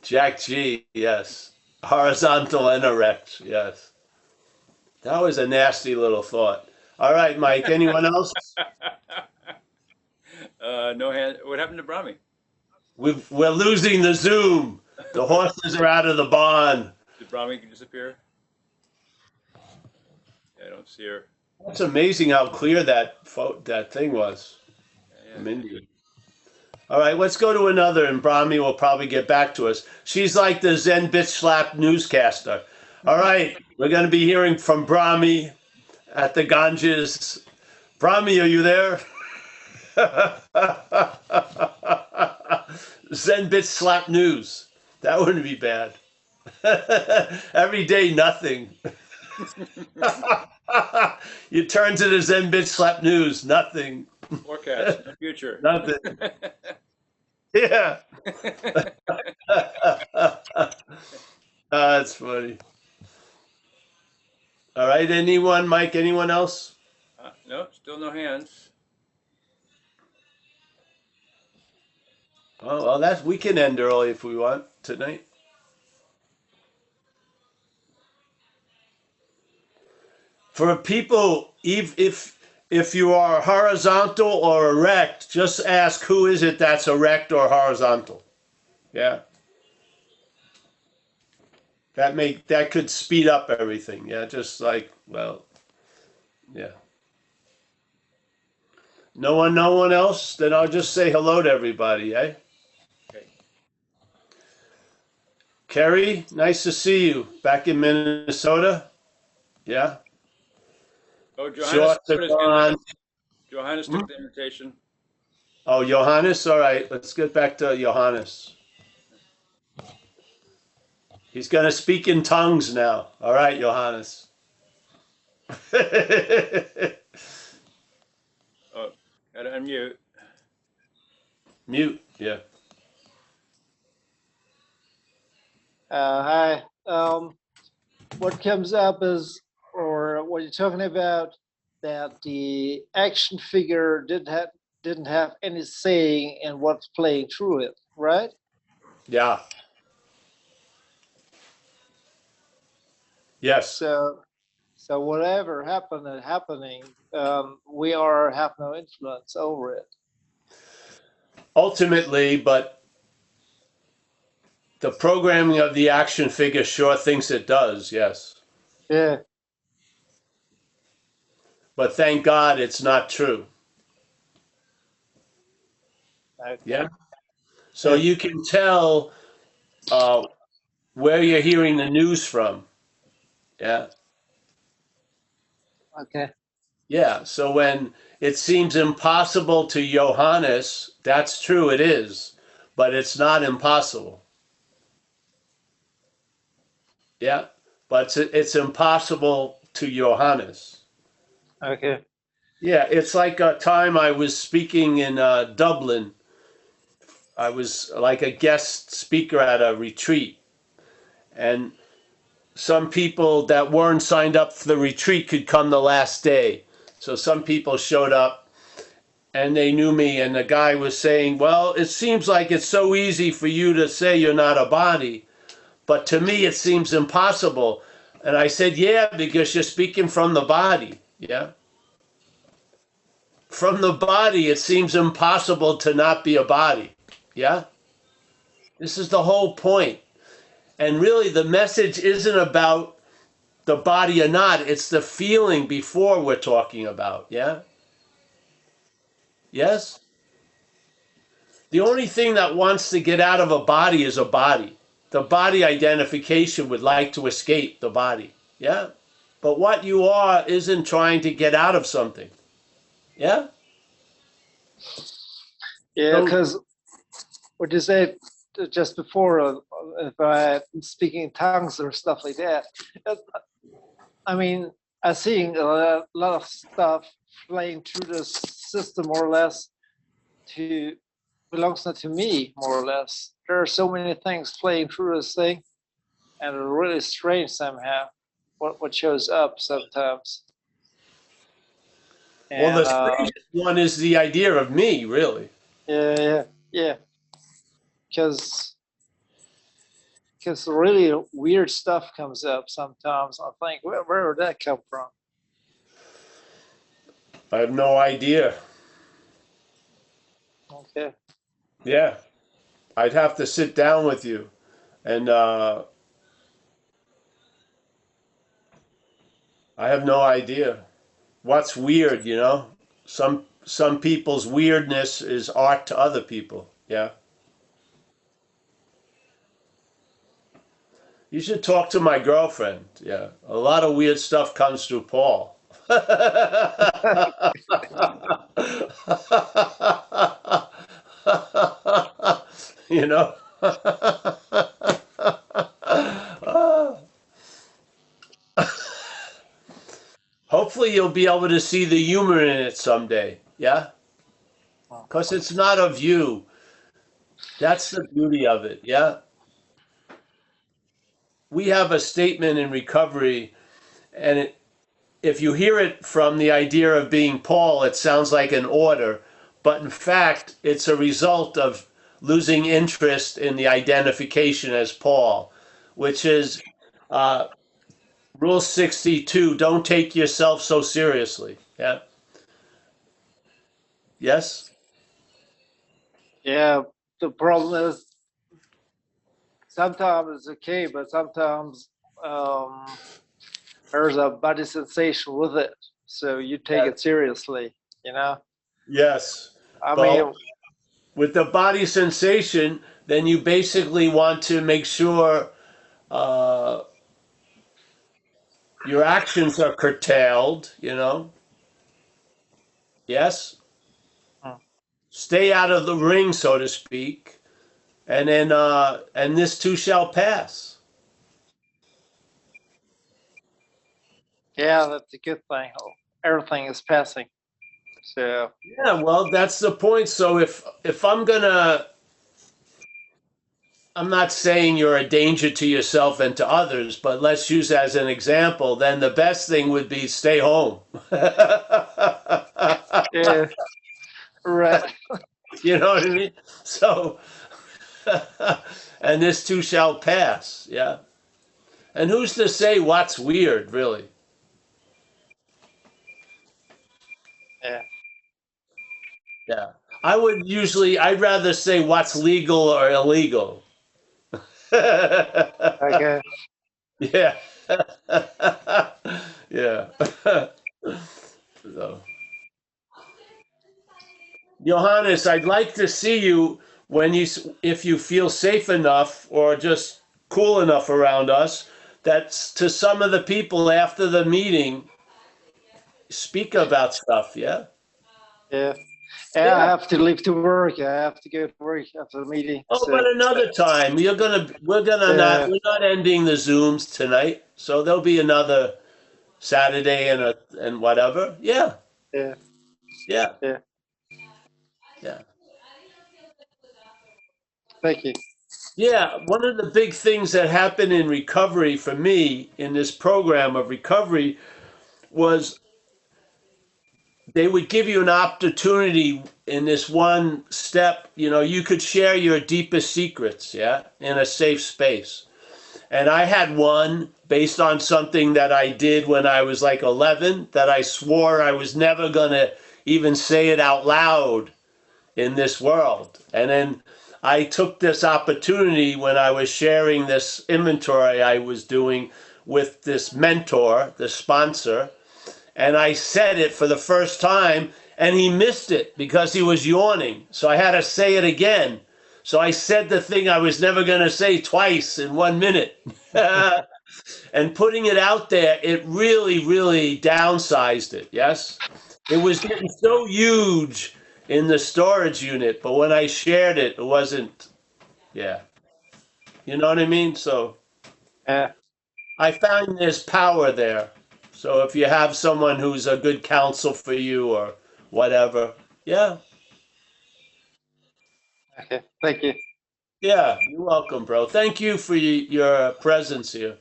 Jack G, yes. Horizontal and erect, yes. That was a nasty little thought. All right, Mike, anyone else? No hand. What happened to Brahmi? We're losing the Zoom. The horses are out of the barn. Did Brahmi disappear? Yeah, I don't see her. It's amazing how clear that thing was from India. All right, let's go to another, and Brahmi will probably get back to us. She's like the Zen Bitch Slap newscaster. All right, we're going to be hearing from Brahmi at the Ganges. Brahmi, are you there? Zen Bitch Slap news. That wouldn't be bad. Every day, nothing. You turn to the Zen Bitch Slap news, nothing. Forecast, future. Nothing. Yeah. That's funny. All right, anyone, Mike, anyone else? No, still no hands. Oh, well, we can end early if we want tonight. For people, if you are horizontal or erect, just ask who is it that's erect or horizontal. Yeah. That could speed up everything. Yeah, just like, well, yeah. No one else? Then I'll just say hello to everybody, eh? Okay. Kerry, nice to see you. Back in Minnesota? Yeah. Oh, Johannes, Shorts are gone. Johannes took the invitation. Oh, Johannes? All right, let's get back to Johannes. He's going to speak in tongues now. All right, Johannes. Oh, gotta unmute. Mute, yeah. Hi. What comes up is, or what you're talking about, that the action figure didn't have any saying in what's playing through it, right? Yeah. Yes. So whatever happening, we have no influence over it. Ultimately, but the programming of the action figure sure thinks it does, yes. Yeah. But thank God it's not true. Okay. Yeah. So you can tell where you're hearing the news from. Yeah. Okay. Yeah, so when it seems impossible to Johannes, that's true, it is, but it's not impossible. Yeah, but it's impossible to Johannes. Okay. Yeah, it's like a time I was speaking in Dublin. I was like a guest speaker at a retreat, and some people that weren't signed up for the retreat could come the last day. So some people showed up and they knew me, and the guy was saying, well, it seems like it's so easy for you to say you're not a body, but to me it seems impossible. And I said, yeah, because you're speaking from the body. Yeah. From the body, it seems impossible to not be a body. Yeah. This is the whole point. And really, the message isn't about the body or not, it's the feeling before we're talking about. Yeah. Yes. The only thing that wants to get out of a body is a body. The body identification would like to escape the body. Yeah. But what you are isn't trying to get out of something. Yeah. Yeah, So, because what you said just before, if I speaking in tongues or stuff like that, uh, I mean, I'm seeing a lot of stuff playing through the system more or less to belongs not to me, more or less. There are so many things playing through this thing, and it's really strange somehow what shows up sometimes. well, the And strangest one is the idea of me, really. yeah, because really weird stuff comes up sometimes. I think, where would that come from? I have no idea. Okay. Yeah. I'd have to sit down with you and I have no idea. What's weird, you know? Some people's weirdness is art to other people. Yeah. You should talk to my girlfriend. Yeah. A lot of weird stuff comes through Paul. You know? Hopefully you'll be able to see the humor in it someday. Yeah? Because it's not of you. That's the beauty of it. Yeah? We have a statement in recovery, and if you hear it from the idea of being Paul, it sounds like an order. But in fact, it's a result of losing interest in the identification as Paul, which is uh, Rule 62, don't take yourself so seriously. Yeah? Yes? Yeah, the problem is sometimes it's okay, but sometimes there's a body sensation with it, so you take it seriously. You know, Yes. I But mean, with the body sensation, then you basically want to make sure uh, your actions are curtailed, you know? Yes? hmm, Stay out of the ring, so to speak, and then and this too shall pass. yeah, that's a good thing. Everything is passing, so Yeah, well, that's the point. So if I'm not saying you're a danger to yourself and to others, but let's use as an example, then the best thing would be stay home. yeah, right. You know what I mean? So, and this too shall pass. Yeah. And who's to say what's weird, really? Yeah, Yeah. I'd rather say what's legal or illegal. okay. Yeah. Yeah. So, Johannes, I'd like to see you if you feel safe enough or just cool enough around us, that to some of the people after the meeting, speak about stuff. Yeah. Yeah. Yeah. I have to leave to work. I have to go to work after the meeting. Oh, So but another time. Yeah. We're not ending the Zooms tonight. So there'll be another Saturday and whatever. Yeah. yeah, Yeah. yeah. Yeah. Thank you. Yeah, one of the big things that happened in recovery for me in this program of recovery was they would give you an opportunity in this one step. You know, you could share your deepest secrets, yeah, in a safe space. And I had one based on something that I did when I was like 11 that I swore I was never going to even say it out loud in this world. And then I took this opportunity when I was sharing this inventory I was doing with this mentor, the sponsor, and I said it for the first time and he missed it because he was yawning. So I had to say it again. So I said the thing I was never going to say twice in 1 minute. And putting it out there, it really, really downsized it. Yes. It was getting so huge in the storage unit, but when I shared it, it wasn't, yeah. You know what I mean? So Yeah. I found there's power there. So if you have someone who's a good counsel for you or whatever, yeah. Okay. Thank you. Yeah, you're welcome, bro. Thank you for your presence here.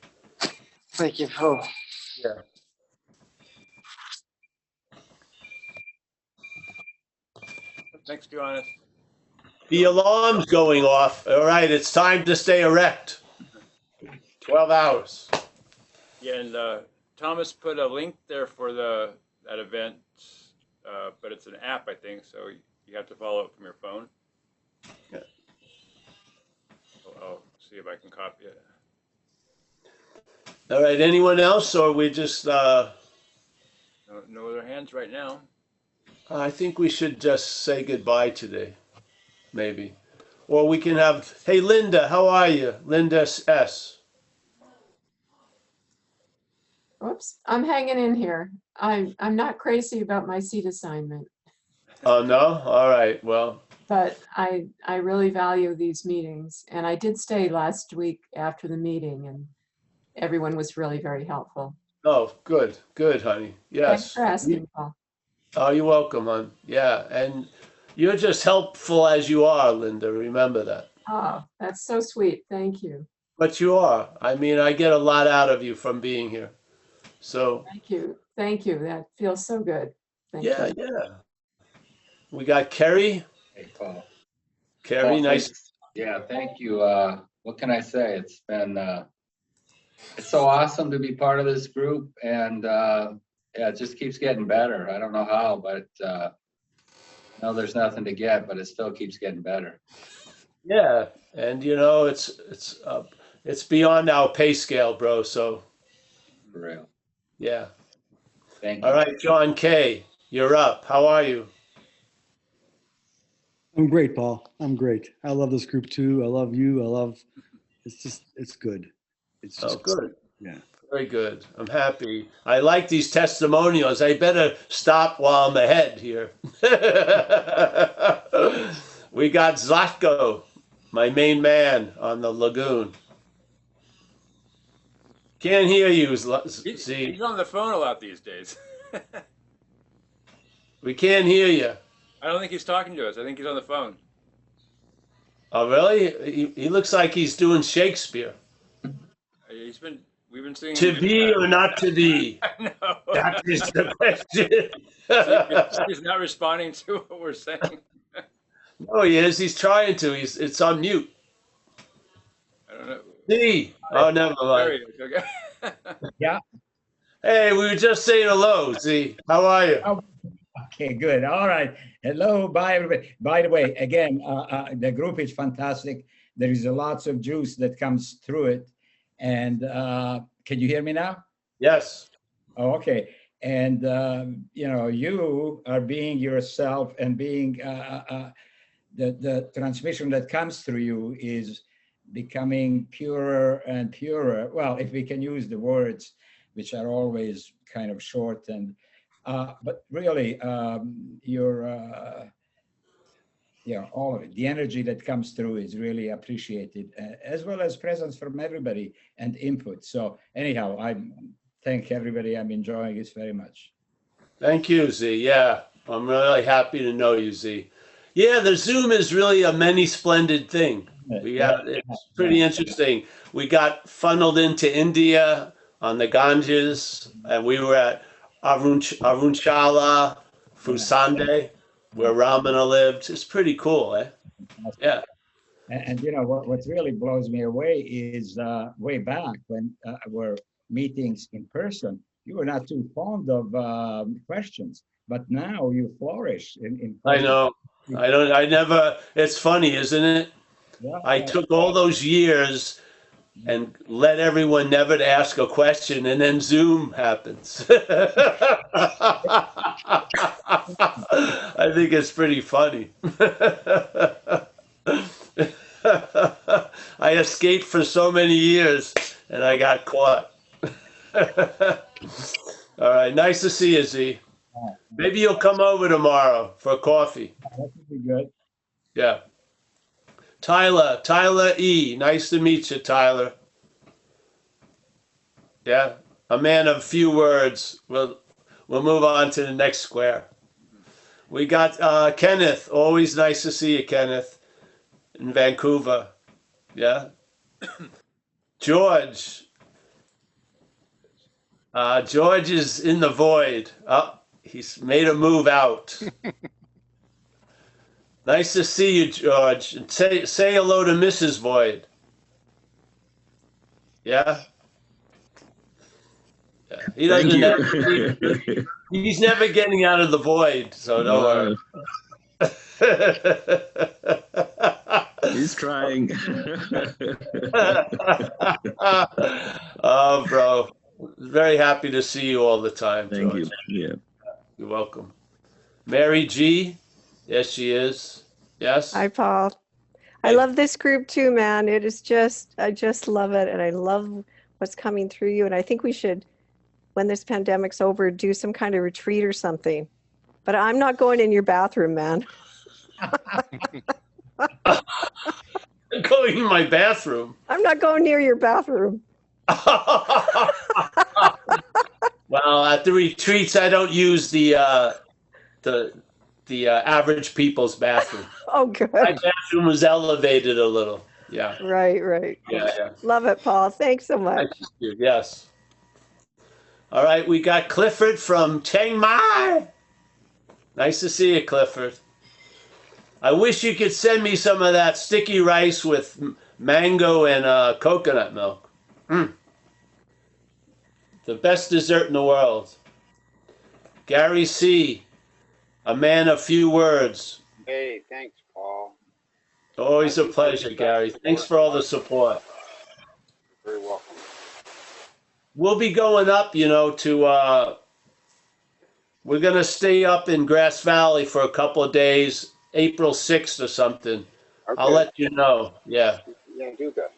Thank you for. Yeah. Thanks, Johannes. The alarm's going off. All right, it's time to stay erect. 12 hours. Yeah, and Thomas put a link there for that event, but it's an app, I think, so you have to follow it from your phone. Yeah. I'll see if I can copy it. All right, anyone else, or we just, No other hands right now. I think we should just say goodbye today, maybe. Or we can have, hey, Linda, how are you? Linda S. Oops, I'm hanging in here. I'm not crazy about my seat assignment, Oh, no? All right, well, but I really value these meetings. And I did stay last week after the meeting, and everyone was really very helpful. oh, good, honey. Thanks Yes. for asking, Paul. Oh, you're welcome, hon. Yeah, and you're just helpful as you are, Linda. Remember that. Oh, that's so sweet. Thank you. But you are. I mean, I get a lot out of you from being here. So, Thank you. Thank you. That feels so good. Thank yeah, you. yeah. We got Kerry. Hey, Paul. Kerry, Paul, nice. thanks. Yeah, thank you. What can I say? It's been, it's so awesome to be part of this group, and yeah, it just keeps getting better. I don't know how, but no, there's nothing to get, but it still keeps getting better. Yeah, and you know, it's beyond our pay scale, bro. So, For real. yeah. Thank All you. right, John K., you're up. How are you? I'm great, Paul. I'm great. I love this group too. I love you. It's good. It's Oh, just, good. yeah. Very good. I'm happy. I like these testimonials. I better stop while I'm ahead here. We got Zlatko, my main man on the lagoon. Can't hear you, see. He's on the phone a lot these days. We can't hear you. I don't think he's talking to us. I think he's on the phone. Oh, really? He looks like he's doing Shakespeare. We've been seeing To him. be or not to be? No. That is the question. He's not responding to what we're saying. No, he is. He's trying to. It's on mute. I don't know. Z. Oh, never There mind. he is. Okay. Yeah. Hey, we were just saying hello, Z. How are you? Oh, okay, good. All right. Hello, bye, everybody. By the way, again, the group is fantastic. There is lots of juice that comes through it. And can you hear me now? Yes. Oh, okay. And, you know, you are being yourself, and being the transmission that comes through you is becoming purer and purer. Well, if we can use the words, which are always kind of short and But really, all of it, the energy that comes through is really appreciated, as well as presence from everybody and input. So anyhow, I thank everybody. I'm enjoying this very much. Thank you, Z. Yeah, I'm really happy to know you, Z. Yeah, the Zoom is really a many splendid thing. It's pretty interesting. We got funneled into India on the Ganges, and we were at Arunchala, Fusande, where Ramana lived. It's pretty cool, eh? Yeah. And you know what really blows me away is way back when were meetings in person, you were not too fond of questions, but now you flourish in I know. I never, it's funny, isn't it? Yeah, I took all those years and let everyone never to ask a question, and then Zoom happens. I think it's pretty funny. I escaped for so many years, and I got caught. All right, nice to see you, Z. Maybe you'll come over tomorrow for coffee. That would be good. Yeah. Tyler E. Nice to meet you, Tyler. Yeah, a man of few words. We'll move on to the next square. We got Kenneth. Always nice to see you, Kenneth, in Vancouver. Yeah. George. George is in the void. Oh, he's made a move out. Nice to see you, George. And say hello to Mrs. Void. Yeah. He doesn't. He's never getting out of the void, so don't worry. He's trying. Oh, bro. Very happy to see you all the time, Thank George. you. Yeah. You're welcome. Mary G. Yes, she is. Yes. Hi, Paul. I love this group too, man. It is just, I just love it. And I love what's coming through you. And I think we should, when this pandemic's over, do some kind of retreat or something. But I'm not going in your bathroom, man. Going in my bathroom. I'm not going near your bathroom. Well, at the retreats, I don't use the average people's bathroom. Oh, good. My bathroom was elevated a little. Yeah. Right. Yeah. Love it, Paul. Thanks so much. Yes. All right, we got Clifford from Chiang Mai. Nice to see you, Clifford. I wish you could send me some of that sticky rice with mango and coconut milk. The best dessert in the world. Gary C., a man of few words. Hey, thanks, Paul. Always a pleasure, Gary. Thanks for all the support. You're very welcome. We'll be going up, to, we're going to stay up in Grass Valley for a couple of days, April 6th or something. Okay. I'll let you know. Yeah. Yeah, do that.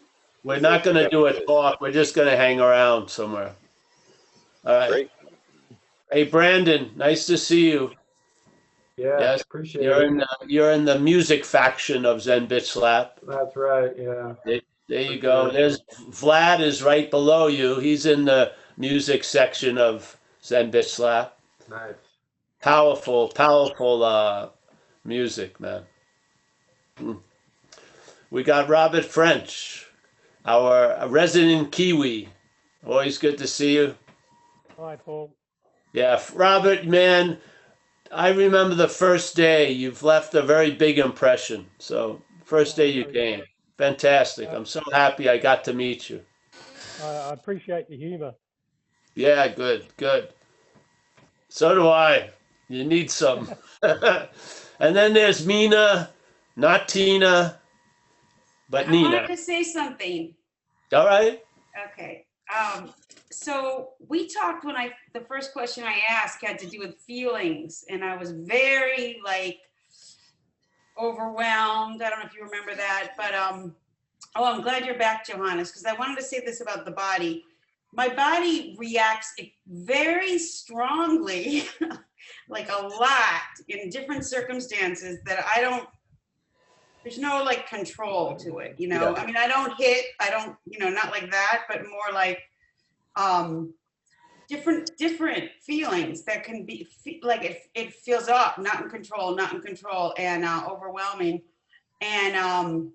We're not going to do a talk. We're just going to hang around somewhere. All right. Great. Hey, Brandon, nice to see you. Yeah, Yes, appreciate you're it. you're in the music faction of Zen Bitch Slap. That's right, yeah. There you go. There's Vlad is right below you. He's in the music section of Zen Bitch Slap. Nice. Powerful music, man. We got Robert French, our resident Kiwi. Always good to see you. Hi, Paul. Yeah, Robert, man, I remember the first day. You've left a very big impression. So, first day you came. Fantastic. I'm so happy I got to meet you. I appreciate the humor. Yeah, good. So do I. You need some. And then there's Mina, not Tina, but I Nina. wanted to say something. All right. Okay. So we talked when the first question I asked had to do with feelings, and I was very overwhelmed. I don't know if you remember that, but I'm glad you're back, Johannes, because I wanted to say this about the body. my body reacts very strongly, like a lot in different circumstances that I don't, there's no like control to it, you know? Yeah. I mean, I don't hit, I don't, you know, not like that, but more like different feelings that can be like it feels up, not in control, and overwhelming. And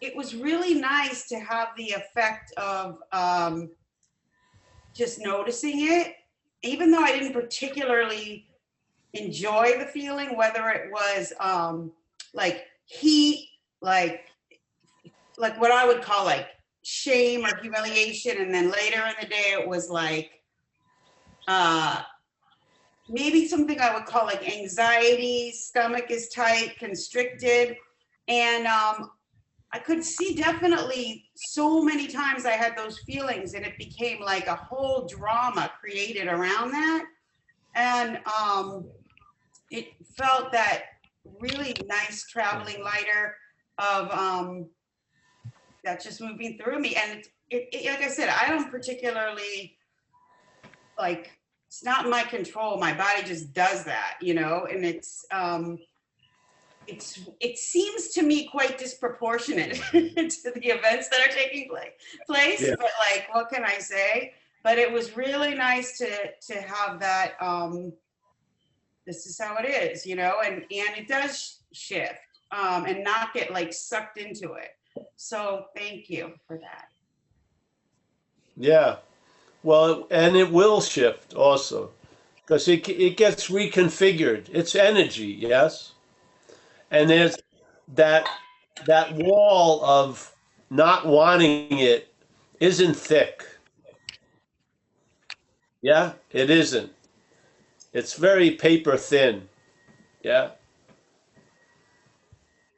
it was really nice to have the effect of just noticing it, even though I didn't particularly enjoy the feeling, whether it was like heat, like what I would call like shame or humiliation, and then later in the day it was like maybe something I would call like anxiety, stomach is tight, constricted, and I could see definitely so many times I had those feelings, and it became like a whole drama created around that. And it felt that really nice traveling lighter of that's just moving through me. And like I said, I don't particularly like, it's not in my control. My body just does that, you know, and it seems to me quite disproportionate to the events that are taking place. Yeah. But like, what can I say? But it was really nice to have that. This is how it is, you know, and it does shift and not get like sucked into it. So thank you for that. Yeah. Well, and it will shift also, because it gets reconfigured. It's energy, yes? And there's that wall of not wanting it isn't thick. Yeah, it isn't. It's very paper thin. Yeah.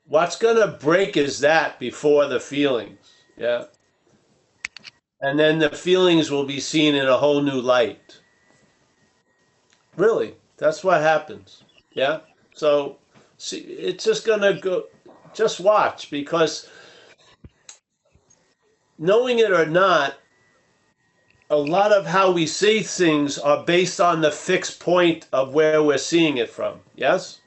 What's gonna break is that before the feelings. Yeah. And then the feelings will be seen in a whole new light. Really, that's what happens. Yeah. So see, it's just gonna go. Just watch, because knowing it or not, a lot of how we see things are based on the fixed point of where we're seeing it from. Yes?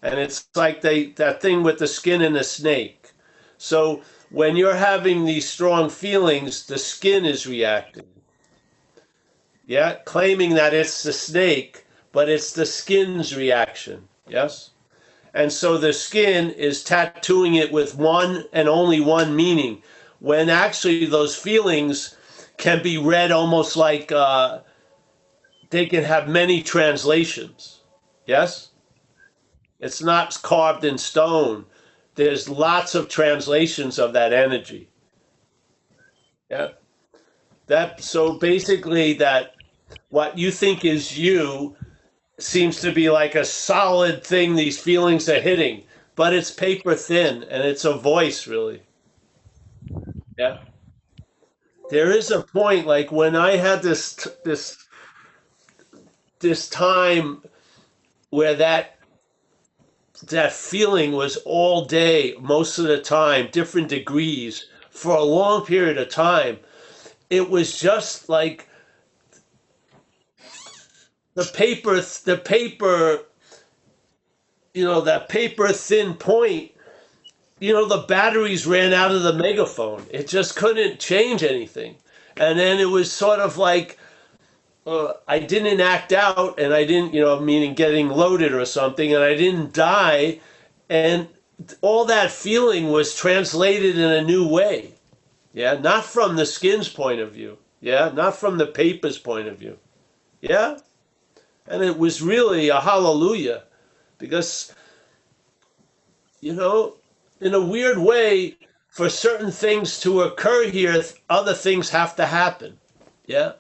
And it's like that thing with the skin and the snake. So when you're having these strong feelings, the skin is reacting. Yeah? Claiming that it's the snake, but it's the skin's reaction. Yes? And so the skin is tattooing it with one and only one meaning, when actually those feelings can be read almost like they can have many translations. Yes? It's not carved in stone. There's lots of translations of that energy. Yeah. So basically that what you think is you seems to be like a solid thing these feelings are hitting, but it's paper thin and it's a voice really. Yeah. There is a point, like when I had this time where that feeling was all day, most of the time, different degrees for a long period of time. It was just like the paper, that paper thin point, the batteries ran out of the megaphone. It just couldn't change anything. And then it was sort of like, I didn't act out, and I didn't, meaning getting loaded or something, and I didn't die. And all that feeling was translated in a new way. Yeah. Not from the skin's point of view. Yeah. Not from the paper's point of view. Yeah. And it was really a hallelujah, because, in a weird way, for certain things to occur here, other things have to happen. Yeah.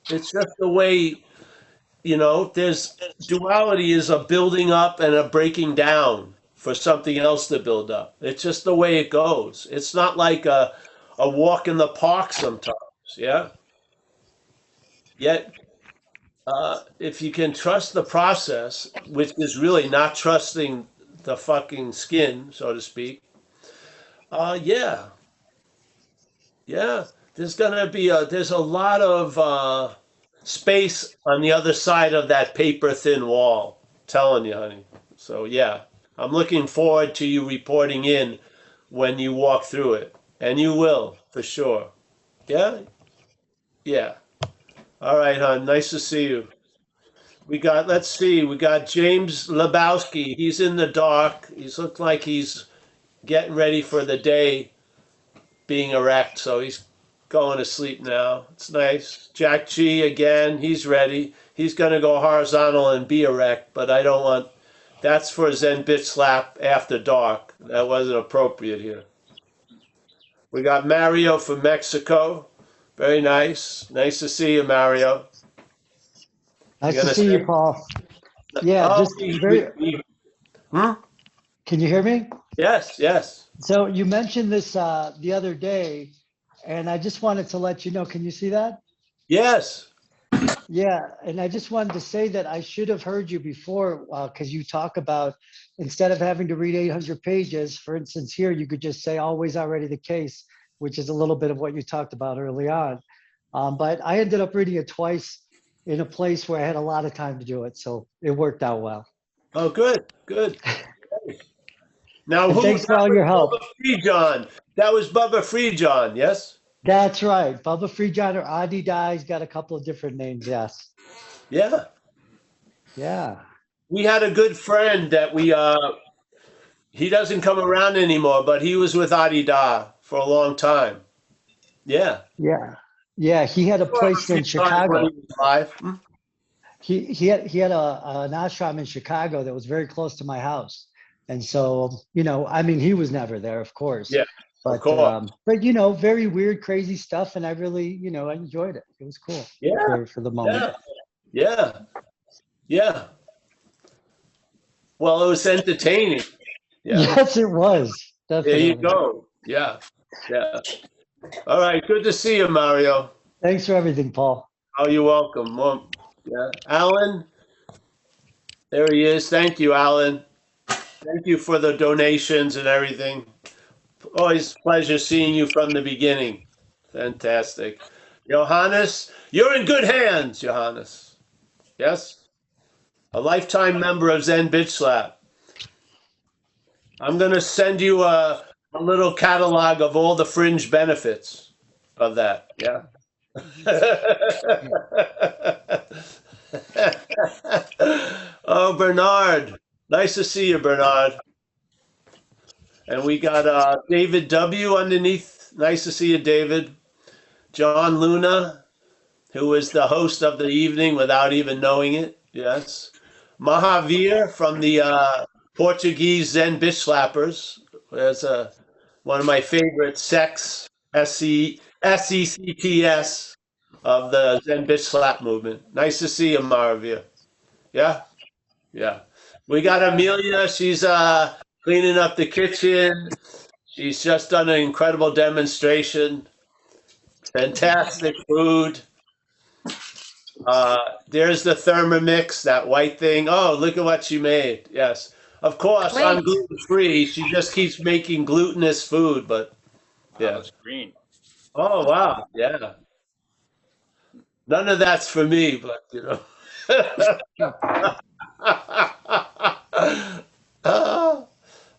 It's just the way, there's duality is a building up and a breaking down for something else to build up. It's just the way it goes. It's not like a walk in the park sometimes. Yeah. Yet, if you can trust the process, which is really not trusting the fucking skin, so to speak, yeah. Yeah. there's there's a lot of space on the other side of that paper thin wall. Telling you, honey. So yeah, I'm looking forward to you reporting in when you walk through it, and you will for sure. Yeah, yeah. All right, hon. Nice to see you. Let's see, we got James Lebowski. He's in the dark. He's looked like he's getting ready for the day, being erect. So he's going to sleep now. It's nice. Jack G again. He's ready. He's going to go horizontal and be erect, but I don't want. That's for Zen Bitch Slap after dark. That wasn't appropriate here. We got Mario from Mexico. Very nice. Nice to see you, Mario. Nice You to gonna see say? you, Paul. Yeah, Oh, just very. Hmm? Can you hear me? Yes, yes. So you mentioned this the other day, and I just wanted to let you know. Can you see that? Yes. Yeah, and I just wanted to say that I should have heard you before because you talk about instead of having to read 800 pages, for instance, here you could just say always already the case, which is a little bit of what you talked about early on. But I ended up reading it twice in a place where I had a lot of time to do it, so it worked out well. Oh, good, good. Now, And who thanks for that all was your help. Bubba Free John. That was Bubba Free John, yes? That's right. Bubba Free John or Adi Dai's got a couple of different names, yes. Yeah. Yeah. We had a good friend that he doesn't come around anymore, but he was with Adi Da for a long time. Yeah. Yeah. Yeah, he had a place in Chicago. When he was alive. He had an ashram in Chicago that was very close to my house. And so, I mean, he was never there, of course. Yeah, but, of course. But, very weird, crazy stuff. And I really, I enjoyed it. It was cool. Yeah. For the moment. Yeah. Yeah. Well, it was entertaining. Yeah. Yes, it was. Definitely. There you go. Yeah. Yeah. All right. Good to see you, Mario. Thanks for everything, Paul. Oh, you're welcome. Well, yeah. Alan, there he is. Thank you, Alan. Thank you for the donations and everything. Always a pleasure seeing you from the beginning. Fantastic. Johannes, you're in good hands, Johannes. Yes? A lifetime member of Zen Bitch Slap. I'm going to send you a little catalog of all the fringe benefits of that. Yeah. Oh, Bernard. Nice to see you, Bernard. And we got David W. underneath. Nice to see you, David. John Luna, who is the host of the evening without even knowing it. Yes. Mahavir from the Portuguese Zen Bitch Slappers. There's one of my favorite sects, SECTS, of the Zen Bitch Slap movement. Nice to see you, Mahavir. Yeah? Yeah. We got Amelia. She's cleaning up the kitchen. She's just done an incredible demonstration. Fantastic food. There's the Thermomix, that white thing. Oh, look at what she made. Yes. Of course, I'm Wait. gluten-free. She just keeps making glutinous food, but yeah. That's green. Oh, wow. Yeah. None of that's for me, but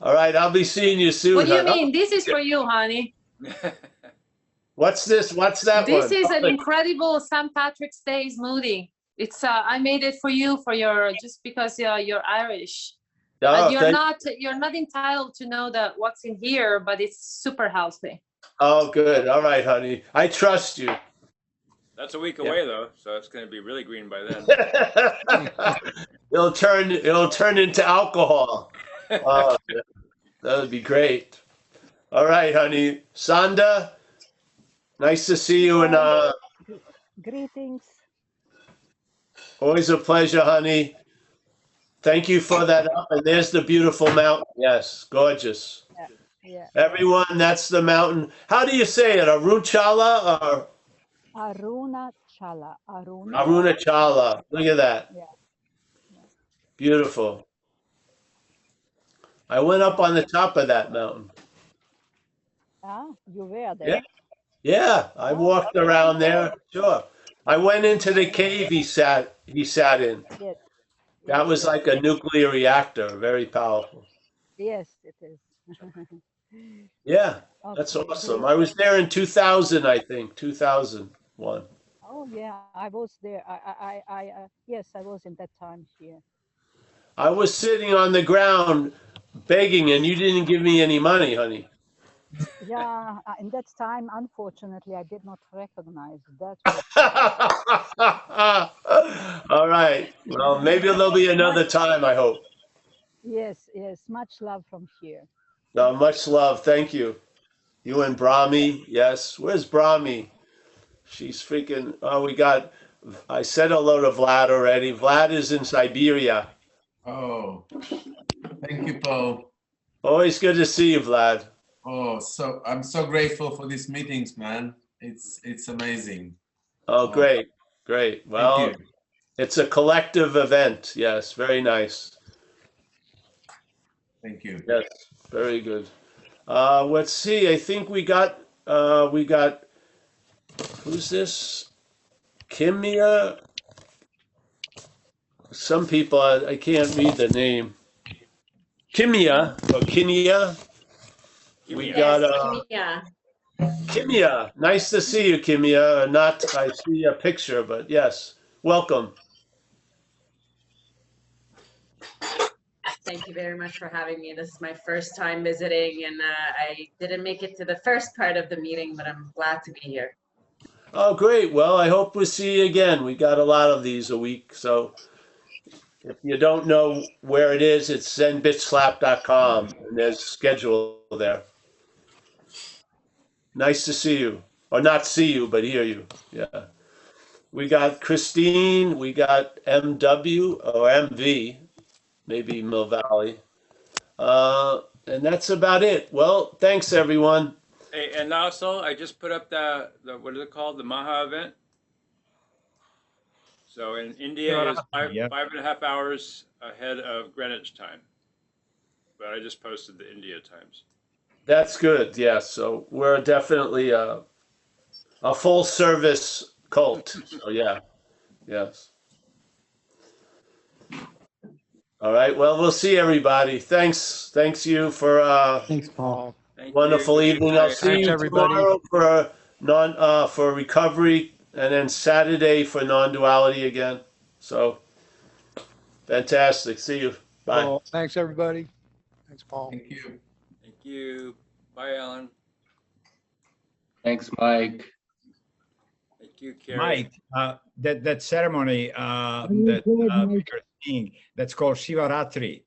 all right, I'll be seeing you soon. What do you hon. mean? This is for you, honey. What's this? What's that This one? is an incredible St. Patrick's Day smoothie. It's I made it for you just because you're Irish. Oh, You're not entitled to know that what's in here, but it's super healthy. Oh, good. All right, honey. I trust you. That's a week away though, so it's going to be really green by then. It'll turn into alcohol. Oh, that would be great. All right, honey. Sanda, nice to see you, and Greetings. always a pleasure, honey. Thank you for that up. And there's the beautiful mountain. Yes, gorgeous. Yeah. Everyone, that's the mountain. How do you say it? Arunchala or Arunachala. Arunachala? Look at that. Yeah. Beautiful. I went up on the top of that mountain. Ah, you were there? Yeah. Yeah, I walked around there. Sure. I went into the cave he sat in. Yes, That yes, was yes, like a nuclear reactor, very powerful. yes, it is. Yeah, that's Okay, awesome. great. I was there in 2000, I think, 2001. Oh yeah, I was there. Yes, I was in that time here. I was sitting on the ground begging, and you didn't give me any money, honey. Yeah, in that time, unfortunately, I did not recognize that. All right. Well, maybe there'll be another time, I hope. Yes, yes, much love from here. Much love. Thank you. You and Brahmi. Yes. Where's Brahmi? She's freaking. Oh, I said hello to Vlad already. Vlad is in Siberia. Oh, thank you, Paul. Always good to see you, Vlad. Oh, so I'm so grateful for these meetings, man. It's amazing. Oh, great. Great. Well, you. it's a collective event. Yes. Very nice. Thank you. Yes. Very good. Let's see. I think we got, who's this? Kimia? Some people, I can't read the name. Kimia or Kinia. We got Kimia. Nice to see you, Kimia. Not, I see a picture, but yes, welcome. Thank you very much for having me. This is my first time visiting, and I didn't make it to the first part of the meeting, but I'm glad to be here. Oh, great. Well, I hope we'll see you again. We got a lot of these a week. So if you don't know where it is, it's zenbitslap.com, and there's schedule there. Nice to see you. Or not see you, but hear you. Yeah. We got Christine. We got MW or MV, maybe Mill Valley. And that's about it. Well, thanks, everyone. Hey, and also, I just put up the what is it called? The Maha event. So in India is five and a half hours ahead of Greenwich time. But I just posted the India times. That's good. Yes. So we're definitely a full service cult. So yeah. Yes. All right. Well, we'll see everybody. Thanks you for Thanks, Paul. wonderful evening. I'll see Thanks, you everybody. tomorrow for recovery, and then Saturday for non-duality again. So fantastic. See you. Bye. Well, thanks, everybody. Thanks, Paul. Thank you. Thank you. Bye, Alan. Thanks, Mike. Thank you, Carrie. Mike, that ceremony that you're seeing, that's called Shivaratri.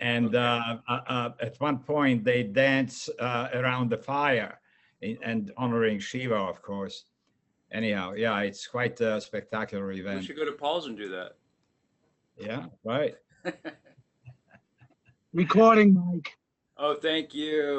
And at one point they dance around the fire and honoring Shiva, of course. Anyhow, yeah, it's quite a spectacular We event. should go to Paul's and do that. Yeah, right. Recording, Mike. Oh, thank you.